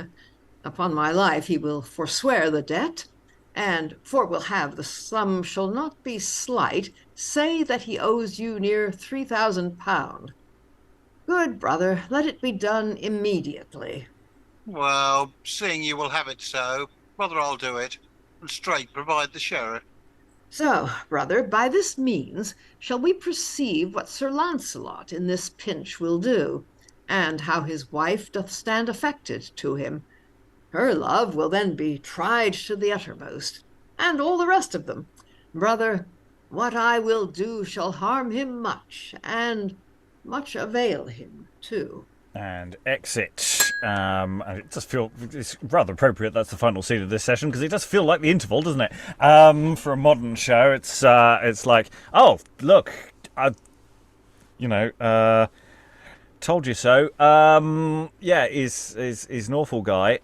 Upon my life he will forswear the debt, and, for it will have the sum shall not be slight, say that he owes you near 3,000 pound. Good brother, let it be done immediately. Well, seeing you will have it so, brother, I'll do it, and straight provide the sheriff. So, brother, by this means shall we perceive what Sir Lancelot in this pinch will do, and how his wife doth stand affected to him. Her love will then be tried to the uttermost, and all the rest of them. Brother, what I will do shall harm him much, and much avail him too. And exit. And it does feel it's rather appropriate. That's the final scene of this session because it does feel like the interval, doesn't it? For a modern show, it's like, oh look, told you so. Yeah, is an awful guy.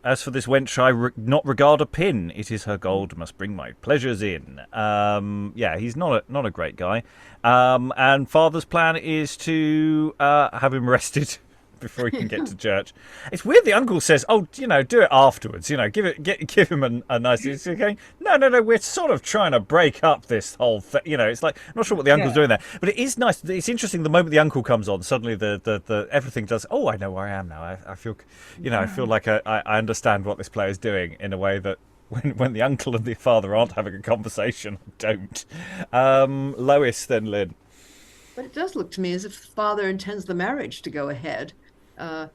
As for this wench, I not regard a pin. It is her gold must bring my pleasures in. Yeah, he's not a great guy. And father's plan is to have him arrested before he can get to church. It's weird. The uncle says, "Oh, do it afterwards. Give him a nice." He's going, no. We're sort of trying to break up this whole thing. It's like I'm not sure what the uncle's doing there, but it is nice. It's interesting. The moment the uncle comes on, suddenly the everything does. Oh, I know where I am now. I feel, I feel like I understand what this player is doing in a way that when the uncle and the father aren't having a conversation, I don't. Lois, then Lynn. But it does look to me as if the father intends the marriage to go ahead. That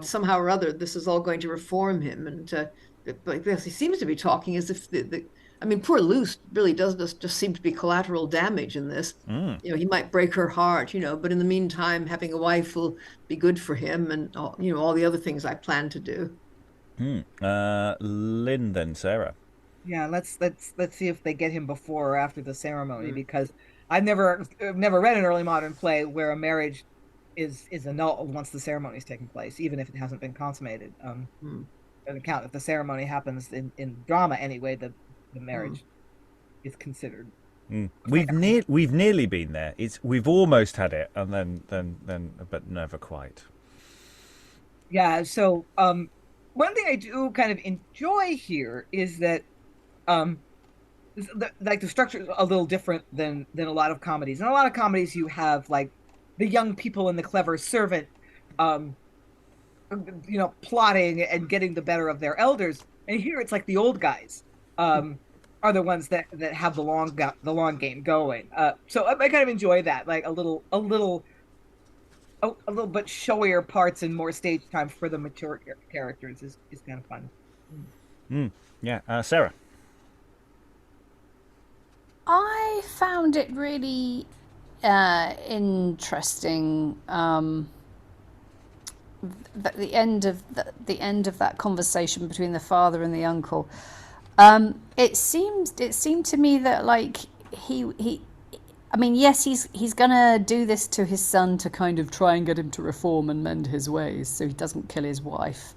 somehow or other this is all going to reform him, and because he seems to be talking as if poor Luce really does just seem to be collateral damage in this. He might break her heart, but in the meantime, having a wife will be good for him, and all the other things I plan to do. Lynn, then Sarah. Yeah, let's see if they get him before or after the ceremony, because I've never read an early modern play where a marriage is annulled once the ceremony is taking place, even if it hasn't been consummated. Doesn't count. If the ceremony happens in drama anyway, the marriage is considered. We've nearly been there. We've almost had it, and then, but never quite. Yeah. So one thing I do kind of enjoy here is that like the structure is a little different than a lot of comedies. In a lot of comedies, you have like the young people and the clever servant, plotting and getting the better of their elders. And here it's like the old guys are the ones that have the long game going. So I kind of enjoy that, like a little bit showier parts and more stage time for the mature characters is kind of fun. Yeah, Sarah. I found it really interesting. The end of that conversation between the father and the uncle. It seemed to me that like he I mean, yes, he's gonna do this to his son to kind of try and get him to reform and mend his ways so he doesn't kill his wife.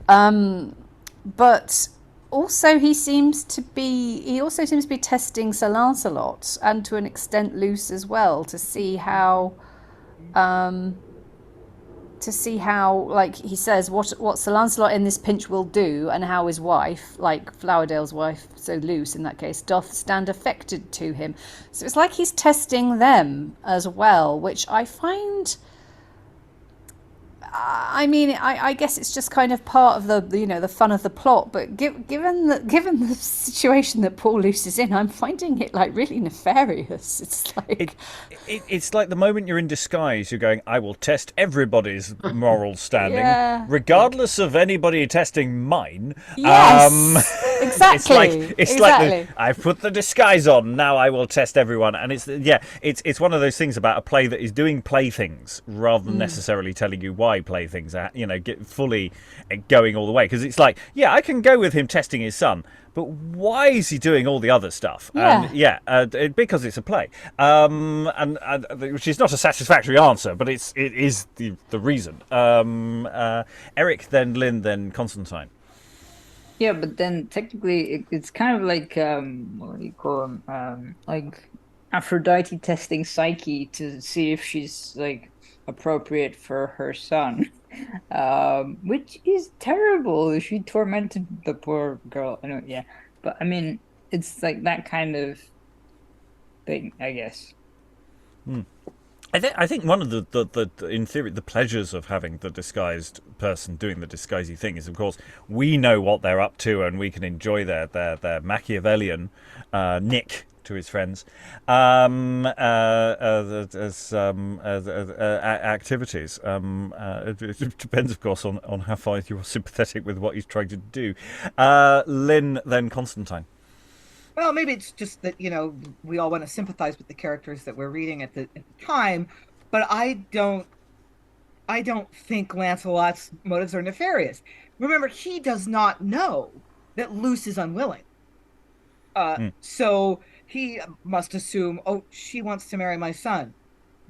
But also he also seems to be testing Sir Lancelot, and to an extent Luce as well, to see how like he says what Sir Lancelot in this pinch will do, and how his wife, like Flowerdale's wife, so Luce in that case, doth stand affected to him. So it's like he's testing them as well, which I find, I mean, I guess it's just kind of part of the fun of the plot. But given the situation that poor Luce is in, I'm finding it like really nefarious. It's like it's like the moment you're in disguise, you're going, I will test everybody's moral standing, regardless of anybody testing mine. Yes, exactly. It's like I've put the disguise on, now I will test everyone. And it's one of those things about a play that is doing play things rather than necessarily telling you why play things out, get fully going all the way, because it's like, I can go with him testing his son, but why is he doing all the other stuff? Because it's a play, and which is not a satisfactory answer, but it is the reason. Eric, then Lynn, then Constantine. Yeah, but then technically it's kind of like what do you call them? Like Aphrodite testing Psyche to see if she's like appropriate for her son, which is terrible. She tormented the poor girl. I know, yeah, but I mean, it's like that kind of thing, I guess. I think one of the in theory the pleasures of having the disguised person doing the disguisey thing is, of course, we know what they're up to and we can enjoy their Machiavellian nick to his friends activities. It depends, of course, on how far you're sympathetic with what he's trying to do. Lynn, then Constantine. Well, maybe it's just that, we all want to sympathize with the characters that we're reading at the time, but I don't think Lancelot's motives are nefarious. Remember, he does not know that Luce is unwilling. So he must assume, she wants to marry my son.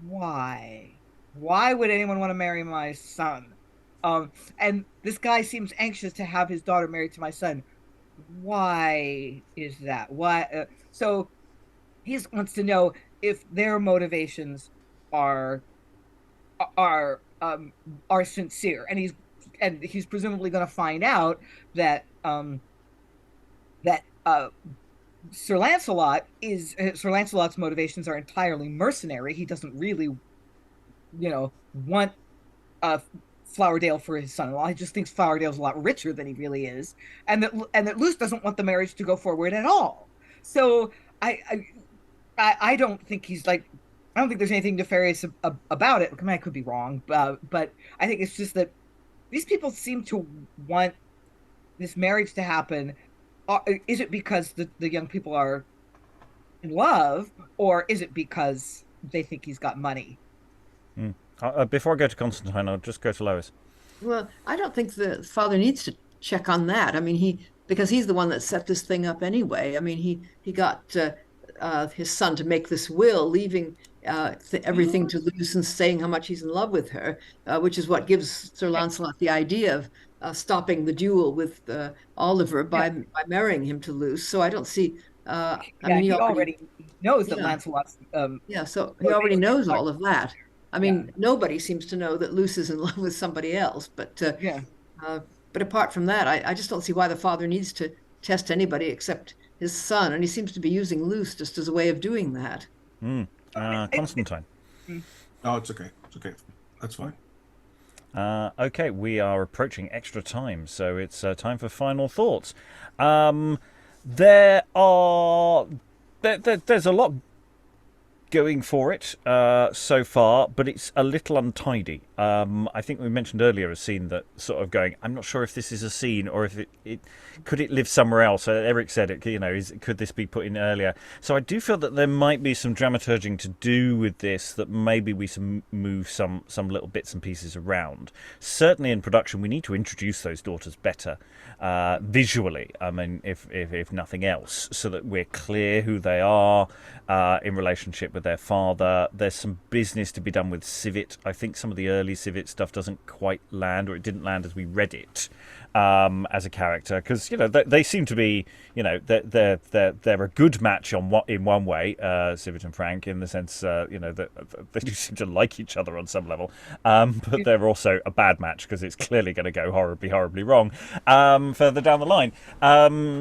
Why? Why would anyone want to marry my son? And this guy seems anxious to have his daughter married to my son. Why is that? Why? So he wants to know if their motivations are sincere, and he's presumably going to find out that Sir Lancelot's motivations are entirely mercenary. He doesn't really, want Flowerdale for his son-in-law. He just thinks Flowerdale's a lot richer than he really is, and that Luce doesn't want the marriage to go forward at all. So I don't think he's like, I don't think there's anything nefarious about it. I mean, I could be wrong, but I think it's just that these people seem to want this marriage to happen. Is it because the young people are in love, or is it because they think he's got money? Before I go to Constantine, I'll just go to Lois. Well, I don't think the father needs to check on that. I mean, because he's the one that set this thing up anyway. I mean, he got his son to make this will, leaving everything to Luce and saying how much he's in love with her, which is what gives Sir Lancelot the idea of stopping the duel with Oliver by marrying him to Luce. So I don't see I Yeah, mean, he already knows that yeah. Lancelot's so he already knows all of that. I mean, Yeah. nobody seems to know that Luce is in love with somebody else, but yeah. but apart from that, I just don't see why the father needs to test anybody except his son, and he seems to be using Luce just as a way of doing that. Constantine. Oh, it's okay. It's okay. That's fine. Okay, we are approaching extra time, so it's time for final thoughts. There's a lot going for it so far, but it's a little untidy. I think we mentioned earlier a scene that sort of going, I'm not sure if this is a scene or if it could it live somewhere else. Eric said it, could this be put in earlier? So I do feel that there might be some dramaturging to do with this, that maybe we move some little bits and pieces around. Certainly in production, we need to introduce those daughters better visually. I mean, if nothing else, so that we're clear who they are in relationship with their father. There's some business to be done with Civet. I think some of the early Civet stuff doesn't quite land, or it didn't land as we read it as a character, because they seem to be, they're a good match in one way, Civet and Franck, in the sense that they do seem to like each other on some level, but they're also a bad match because it's clearly going to go horribly wrong further down the line.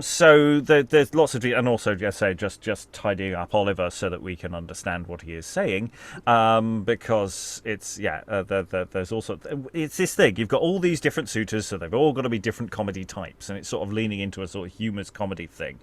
So there's lots of, and also just tidying up Oliver so that we can understand what he is saying, because it's there's also, it's this thing, you've got all these different suitors, so they've all got to be different comedy types, and it's sort of leaning into a sort of humorous comedy thing.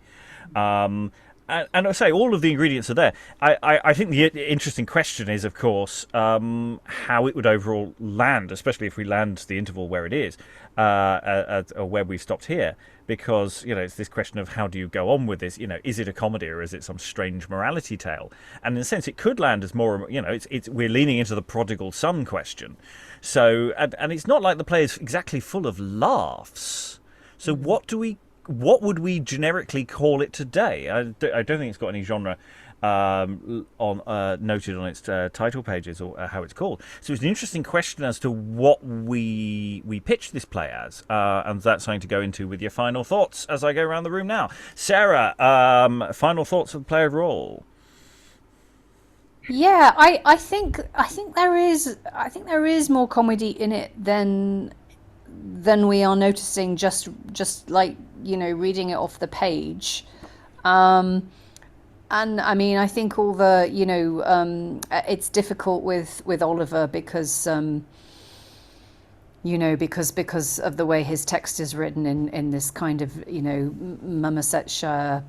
And I say all of the ingredients are there. I think the interesting question is, of course, how it would overall land, especially if we land the interval where it is, or where we've stopped here, because it's this question of how do you go on with this? Is it a comedy or is it some strange morality tale? And in a sense, it could land as more. We're leaning into the prodigal son question. So and it's not like the play is exactly full of laughs. So what would we generically call it today? I don't think it's got any genre noted on its title pages or how it's called. So it's an interesting question as to what we pitch this play as, and that's something to go into with your final thoughts as I go around the room now. Sarah, final thoughts of the play overall. Yeah, I think there is more comedy in it than we are noticing just like reading it off the page. And I mean, I think all the it's difficult with Oliver because because of the way his text is written in this kind of Mamasetshire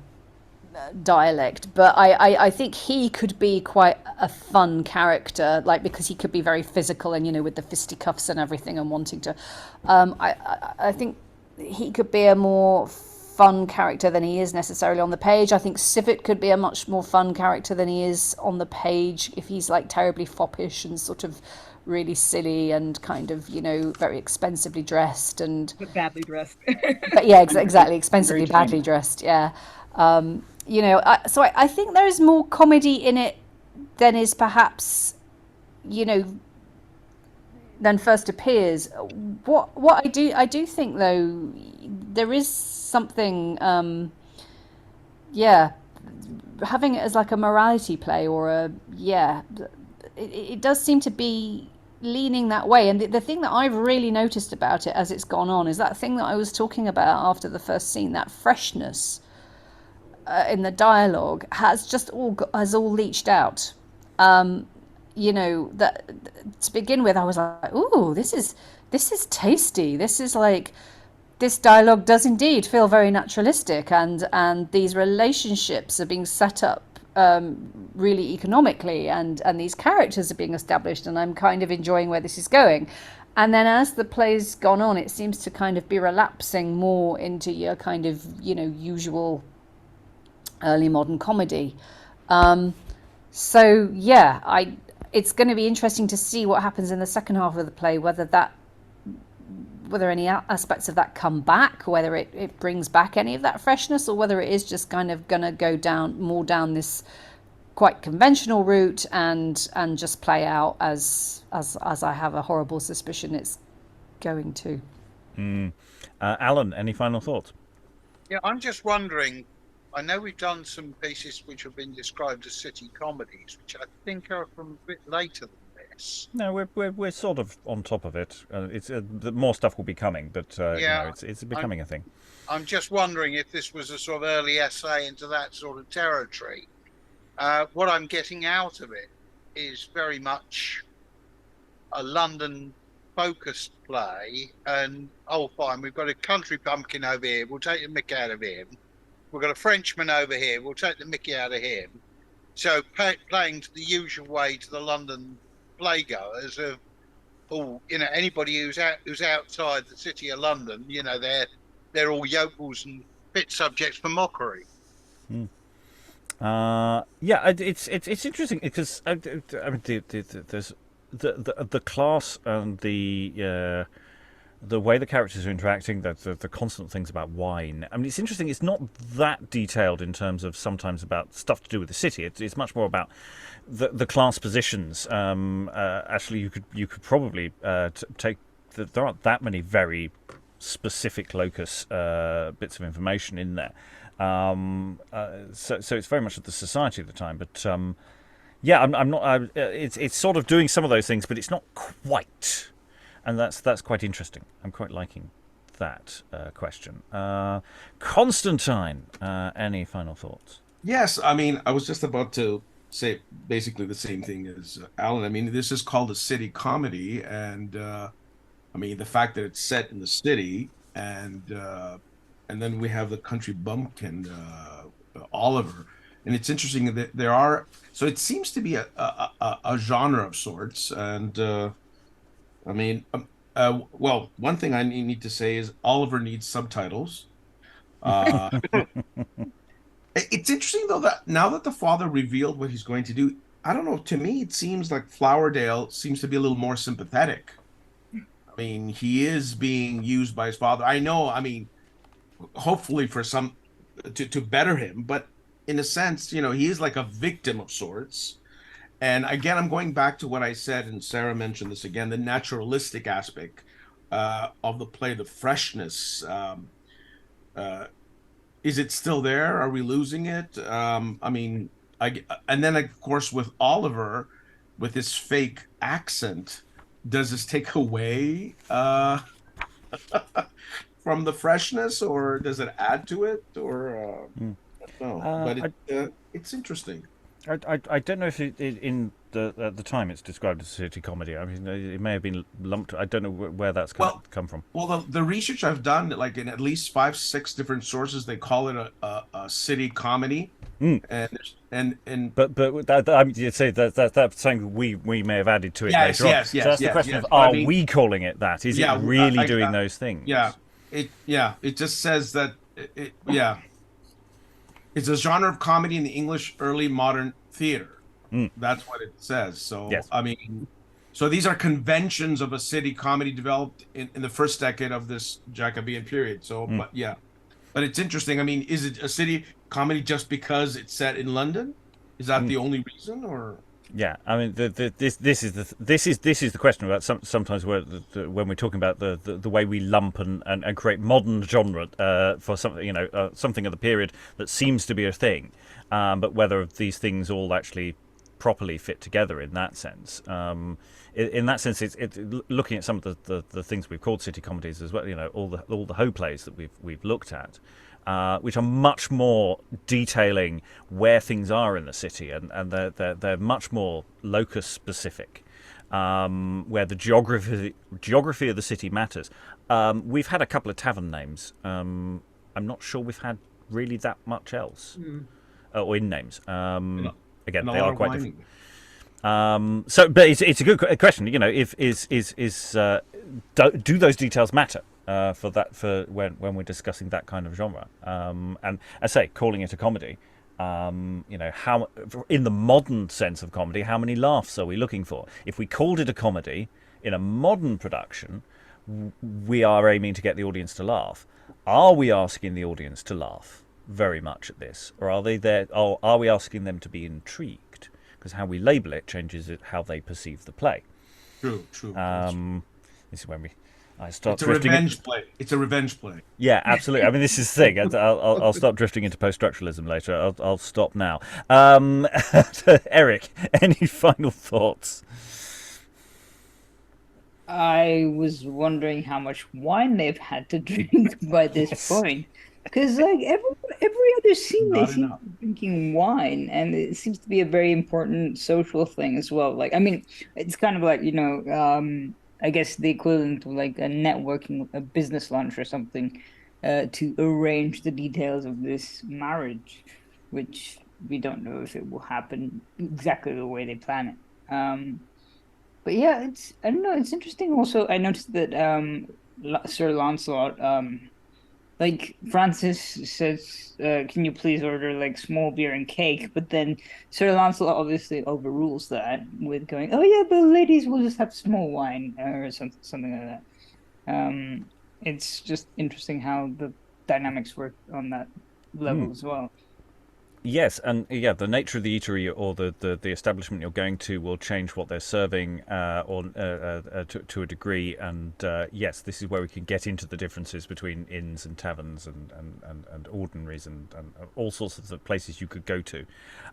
dialect, but I think he could be quite a fun character, like, because he could be very physical and with the fisticuffs and everything and wanting to I think he could be a more fun character than he is necessarily on the page. I think Civet could be a much more fun character than he is on the page if he's like terribly foppish and sort of really silly and kind of very expensively dressed and But badly dressed. but yeah, exactly, expensively badly dressed, yeah. So I think there is more comedy in it than is perhaps, than first appears. What I do think though, there is something, having it as like a morality play or it does seem to be leaning that way. And the thing that I've really noticed about it as it's gone on is that thing that I was talking about after the first scene, that freshness in the dialogue has all leached out. That to begin with, I was like, "Ooh, this is tasty. This is like, this dialogue does indeed feel very naturalistic, and these relationships are being set up really economically, and these characters are being established, and I'm kind of enjoying where this is going." And then as the play's gone on, it seems to kind of be relapsing more into your kind of usual early modern comedy. It's going to be interesting to see what happens in the second half of the play, whether any aspects of that come back, whether it brings back any of that freshness, or whether it is just kind of going to go down this quite conventional route and just play out as I have a horrible suspicion it's going to. Alan, any final thoughts? Yeah, I'm just wondering, I know we've done some pieces which have been described as city comedies, which I think are from a bit later than this. No, we're sort of on top of it. It's more stuff will be coming, but it's becoming a thing. I'm just wondering if this was a sort of early essay into that sort of territory. What I'm getting out of it is very much a London-focused play, and fine, we've got a country bumpkin over here. We'll take the mick out of him. We've got a Frenchman over here. We'll take the mickey out of him. So playing to the usual way to the London playgoers of, anybody who's outside the city of London, they're all yokels and fit subjects for mockery. It's interesting because there's the class and the way the characters are interacting, the constant things about wine. I mean, it's interesting. It's not that detailed in terms of sometimes about stuff to do with the city. It's much more about the class positions. Actually, you could probably take. There aren't that many very specific locus bits of information in there. So it's very much of the society of the time. But I'm not. It's sort of doing some of those things, but it's not quite. And that's quite interesting. I'm quite liking that question. Constantine, any final thoughts? Yes, I mean, I was just about to say basically the same thing as Alan. I mean, this is called a city comedy, and I mean, the fact that it's set in the city, and then we have the country bumpkin, Oliver, and it's interesting that there are. So it seems to be a genre of sorts, and. I mean, well, one thing I need to say is Oliver needs subtitles. It's interesting, though, that now that the father revealed what he's going to do, I don't know, to me, it seems like Flowerdale seems to be a little more sympathetic. I mean, he is being used by his father. I know, I mean, hopefully for some, to better him, but in a sense, he is like a victim of sorts. And again, I'm going back to what I said, and Sarah mentioned this again, the naturalistic aspect of the play, the freshness. Is it still there? Are we losing it? I mean, and then, of course, with Oliver, with his fake accent, does this take away from the freshness, or does it add to it? Or no, but it's interesting. I don't know if in at the time it's described as a city comedy. I mean, it may have been lumped. I don't know where that's come from. Well, the research I've done, like in at least 5-6 different sources, they call it a city comedy. But you'd say that's something we may have added to it later on. Yes. So that's the question of are we calling it that? Is it really doing those things? It just says that it's a genre of comedy in the English early modern theater. That's what it says. So, yes. I mean, so these are conventions of a city comedy developed in the first decade of this Jacobean period. So, but it's interesting. I mean, is it a city comedy just because it's set in London? Is that the only reason, or? Yeah, I mean, this is the question about sometimes when we're talking about the way we lump and create modern genre for something something of the period that seems to be a thing, but whether these things all actually properly fit together in that sense. In that sense, it's looking at some of the things we've called city comedies as well. All the Ho plays that we've looked at. Which are much more detailing where things are in the city, and they're much more locus specific, where the geography of the city matters. We've had a couple of tavern names. I'm not sure we've had really that much else, or inn names. Again, they are quite different. But it's a good question. Do those details matter? For when we're discussing that kind of genre, and I say calling it a comedy, how in the modern sense of comedy, how many laughs are we looking for? If we called it a comedy in a modern production, we are aiming to get the audience to laugh. Are we asking the audience to laugh very much at this, or are they there? Or are we asking them to be intrigued? Because how we label it changes how they perceive the play. True. This is when we I start It's a drifting. revenge play. It's a revenge play. Yeah, absolutely. I mean, this is the thing. I'll stop drifting into post-structuralism later. I'll stop now. Eric, any final thoughts? I was wondering how much wine they've had to drink by this point. Because like every other scene they Not seem enough. to be drinking wine, and it seems to be a very important social thing as well. Like I mean, it's kind of like, I guess the equivalent of like a networking, a business lunch or something, to arrange the details of this marriage, which we don't know if it will happen exactly the way they plan it. But yeah, I don't know, it's interesting. Also, I noticed that Sir Lancelot, like Francis says, can you please order like small beer and cake? But then Sir Lancelot obviously overrules that with going, oh yeah, the ladies will just have small wine or something like that. It's just interesting how the dynamics work on that level as well. Yes, and yeah, the nature of the eatery or the establishment you're going to will change what they're serving, to a degree. And yes, this is where we can get into the differences between inns and taverns and ordinaries and all sorts of the places you could go to.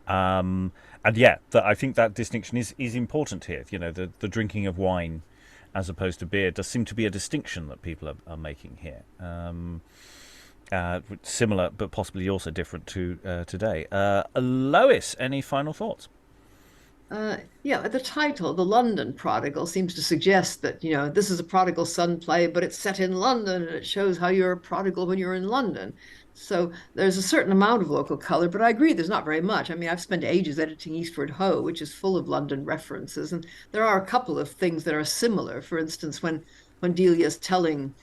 And yeah, I think that distinction is important here. You know, the drinking of wine as opposed to beer does seem to be a distinction that people are making here. Similar, but possibly also different to today. Lois, any final thoughts? Yeah, the title, The London Prodigal, seems to suggest that, this is a prodigal son play, but it's set in London, and it shows how you're a prodigal when you're in London. So there's a certain amount of local color, but I agree there's not very much. I mean, I've spent ages editing Eastward Ho, which is full of London references, and there are a couple of things that are similar. For instance, when Delia's telling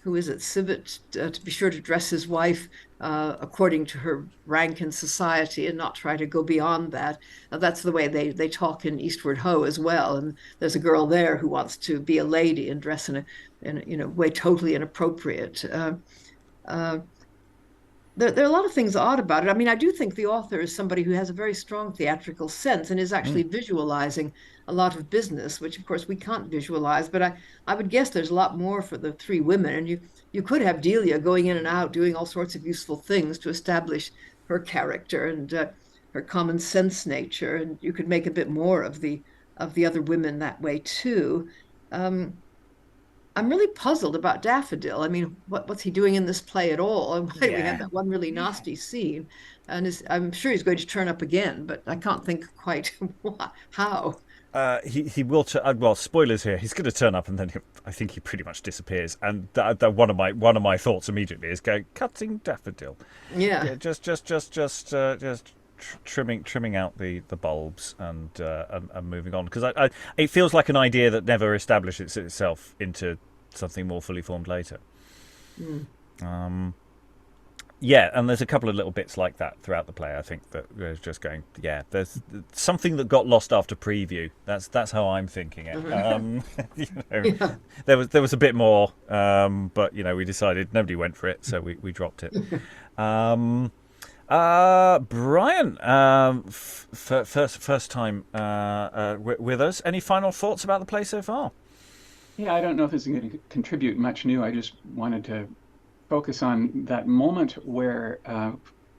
who is it, Civet, to be sure to dress his wife according to her rank in society and not try to go beyond that. That's the way they talk in Eastward Ho as well. And there's a girl there who wants to be a lady and dress in a way totally inappropriate. There are a lot of things odd about it. I mean, I do think the author is somebody who has a very strong theatrical sense and is actually visualizing a lot of business, which of course we can't visualize. But I would guess there's a lot more for the three women, and you could have Delia going in and out, doing all sorts of useful things to establish her character and her common sense nature, and you could make a bit more of the other women that way too. I'm really puzzled about Daffodil. I mean, what's he doing in this play at all? And why do we have that one really nasty scene? And I'm sure he's going to turn up again, but I can't think quite how. He will. Well, spoilers here. He's going to turn up, and then I think he pretty much disappears. And one of my thoughts immediately is going cutting Daffodil. Yeah. Just trimming out the bulbs and moving on, because it feels like an idea that never establishes itself into something more fully formed later. Yeah, and there's a couple of little bits like that throughout the play. I think that there's just going, yeah, there's something that got lost after preview. That's how I'm thinking it. There was a bit more, but we decided nobody went for it, so we dropped it. Brian, first time with us. Any final thoughts about the play so far? Yeah, I don't know if this is going to contribute much new. I just wanted to focus on that moment where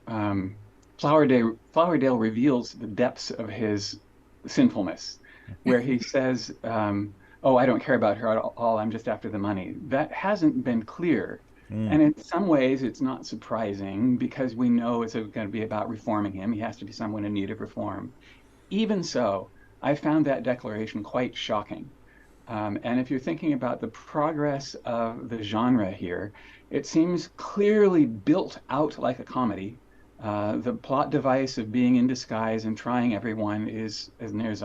Flowerdale reveals the depths of his sinfulness, where he says, oh, I don't care about her at all, I'm just after the money. That hasn't been clear. And in some ways, it's not surprising, because we know it's going to be about reforming him. He has to be someone in need of reform. Even so, I found that declaration quite shocking. And if you're thinking about the progress of the genre here, it seems clearly built out like a comedy. The plot device of being in disguise and trying everyone is, as near as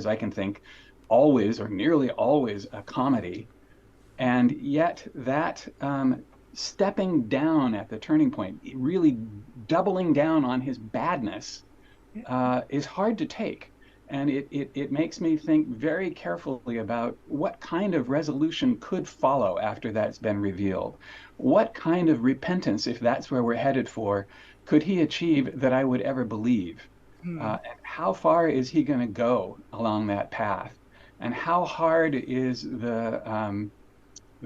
I can think, always or nearly always a comedy. And yet that stepping down at the turning point, really doubling down on his badness, is hard to take. And it makes me think very carefully about what kind of resolution could follow after that's been revealed. What kind of repentance, if that's where we're headed for, could he achieve that I would ever believe? And how far is he going to go along that path? And how hard is the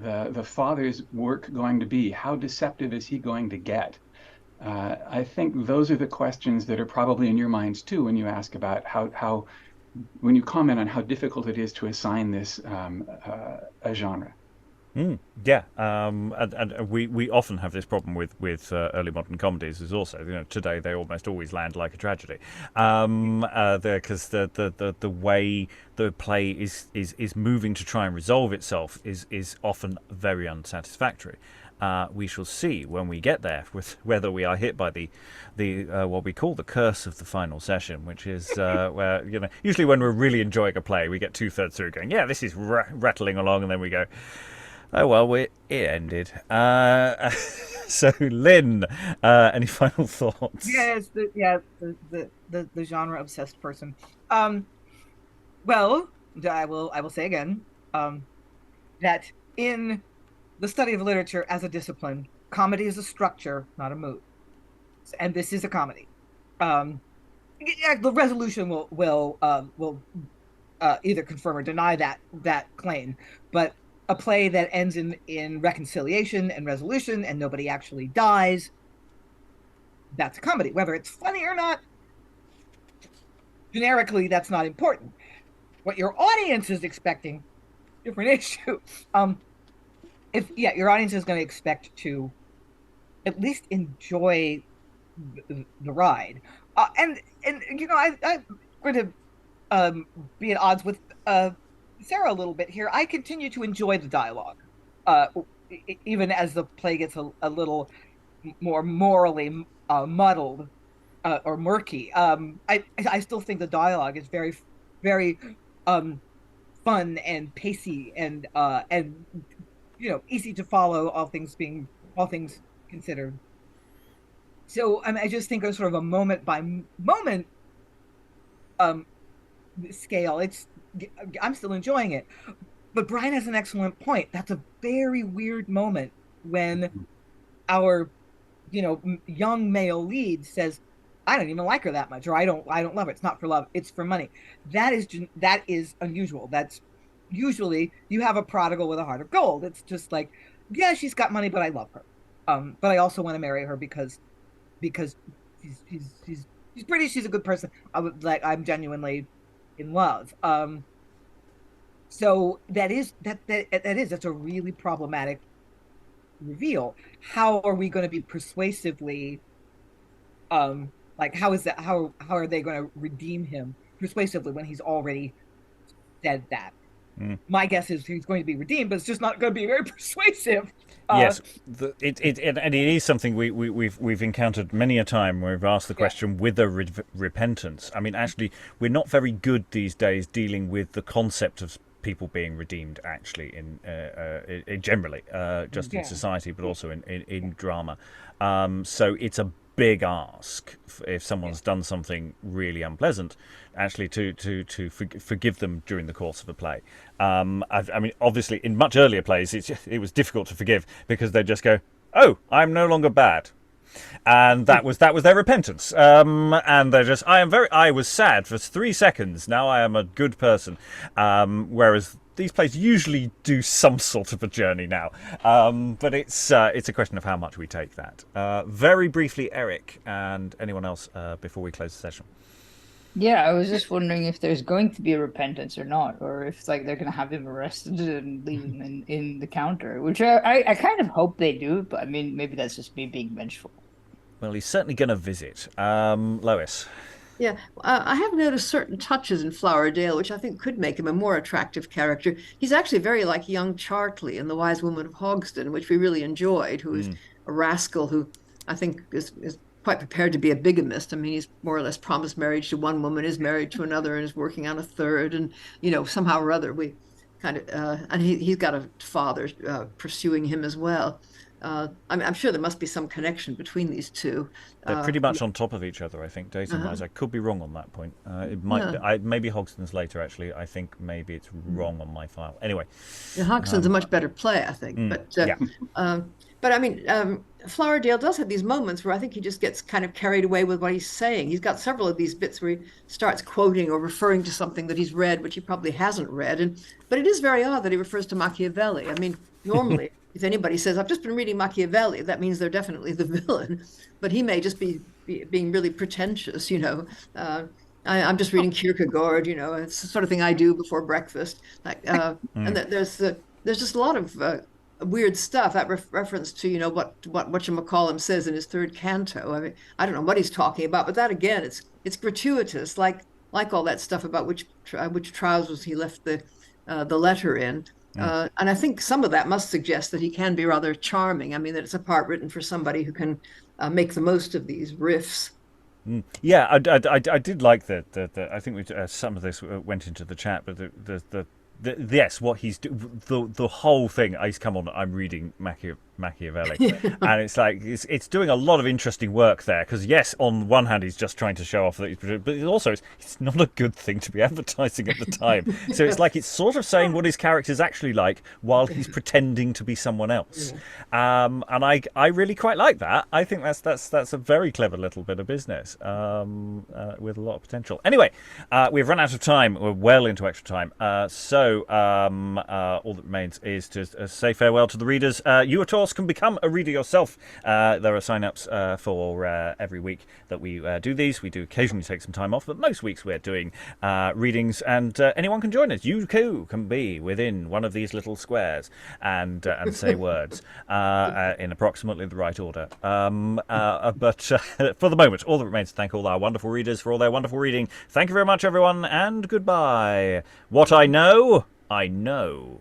the father's work going to be? How deceptive is he going to get? I think those are the questions that are probably in your minds too when you ask about how when you comment on how difficult it is to assign this a genre. Yeah, and we often have this problem with early modern comedies. Is also, today they almost always land like a tragedy, because the way the play is moving to try and resolve itself is often very unsatisfactory. We shall see when we get there with whether we are hit by the what we call the curse of the final session, which is where usually when we're really enjoying a play, we get 2/3 through going, yeah, this is rattling along, and then we go, oh well, it ended. So, Lynn, any final thoughts? Yes, the genre obsessed person. Well, I will say again that in the study of literature as a discipline, comedy is a structure, not a mood, and this is a comedy. The resolution will either confirm or deny that claim, but a play that ends in reconciliation and resolution and nobody actually dies, that's a comedy. Whether it's funny or not, generically, that's not important. What your audience is expecting, different issue. If your audience is going to expect to at least enjoy the ride, and I'm going to be at odds with Sarah a little bit here. I continue to enjoy the dialogue, even as the play gets a little more morally muddled or murky. I still think the dialogue is very, very fun and pacey and easy to follow, all things considered. So I just think of sort of a moment by moment scale. I'm still enjoying it, but Brian has an excellent point. That's a very weird moment when our young male lead says, I don't even like her that much, or I don't love her. It's not for love, it's for money. That is unusual. That's usually you have a prodigal with a heart of gold. It's just like, yeah, she's got money, but I love her. But I also want to marry her because she's pretty, she's a good person. I'm genuinely in love. So that's a really problematic reveal. How are we going to be persuasively how are they going to redeem him persuasively when he's already said that? My guess is he's going to be redeemed, but it's just not going to be very persuasive. Yes, it is something we've encountered many a time where we've asked the question with a repentance. I mean, actually, we're not very good these days dealing with the concept of people being redeemed. Actually, in generally, just in society, but also in drama. So it's a big ask if someone's done something really unpleasant, actually to forgive them during the course of a play. I mean, obviously, in much earlier plays, it was difficult to forgive because they just go, "Oh, I'm no longer bad," and that was their repentance. And they're just, I was sad for 3 seconds. Now I am a good person. Whereas these plays usually do some sort of a journey now, but it's a question of how much we take that. Very briefly, Eric and anyone else before we close the session. Yeah, I was just wondering if there's going to be a repentance or not, or if they're going to have him arrested and leave him in the counter, which I kind of hope they do, but I mean, maybe that's just me being vengeful. Well, he's certainly going to visit. Lois. Yeah, I have noticed certain touches in Flowerdale, which I think could make him a more attractive character. He's actually very like young Chartley in The Wise Woman of Hogston, which we really enjoyed, who is a rascal who I think is quite prepared to be a bigamist. I mean, he's more or less promised marriage to one woman, is married to another, and is working on a third. And, somehow or other, we kind of, and he's got a father pursuing him as well. I'm sure there must be some connection between these two. They're pretty much on top of each other, I think, dating-wise. I could be wrong on that point. It might maybe Hogston's later, actually. I think maybe it's wrong on my file. Anyway. Yeah, Hogston's a much better play, I think. But I mean, Flowerdale does have these moments where I think he just gets kind of carried away with what he's saying. He's got several of these bits where he starts quoting or referring to something that he's read, which he probably hasn't read. But it is very odd that he refers to Machiavelli. I mean, Normally, if anybody says, I've just been reading Machiavelli, that means they're definitely the villain. But he may just be being really pretentious, you know. I'm just reading Kierkegaard, you know. It's the sort of thing I do before breakfast. And there's just a lot of weird stuff. That reference to, you know, what whatchamacallum says in his third canto. I mean, I don't know what he's talking about, but that again, it's gratuitous, like all that stuff about which trousers he left the letter in. And I think some of that must suggest that he can be rather charming. I mean, that it's a part written for somebody who can make the most of these riffs. Yeah, I did like that. I think some of this went into the chat, but yes, what he's the whole thing. Come on, I'm reading Machiavelli, and it's like it's doing a lot of interesting work there. Because yes, on one hand, he's just trying to show off that but also it's not a good thing to be advertising at the time. So it's like it's sort of saying what his character's actually like while he's pretending to be someone else. And I really quite like that. I think that's a very clever little bit of business with a lot of potential. Anyway, we've run out of time. We're well into extra time. So all that remains is to say farewell to the readers. You, of course, can become a reader yourself. There are sign-ups for every week that we do these. We do occasionally take some time off, but most weeks we're doing readings, and anyone can join us. You too can be within one of these little squares and say words in approximately the right order. But for the moment, all that remains to thank all our wonderful readers for all their wonderful reading. Thank you very much, everyone, and goodbye. What I know, I know.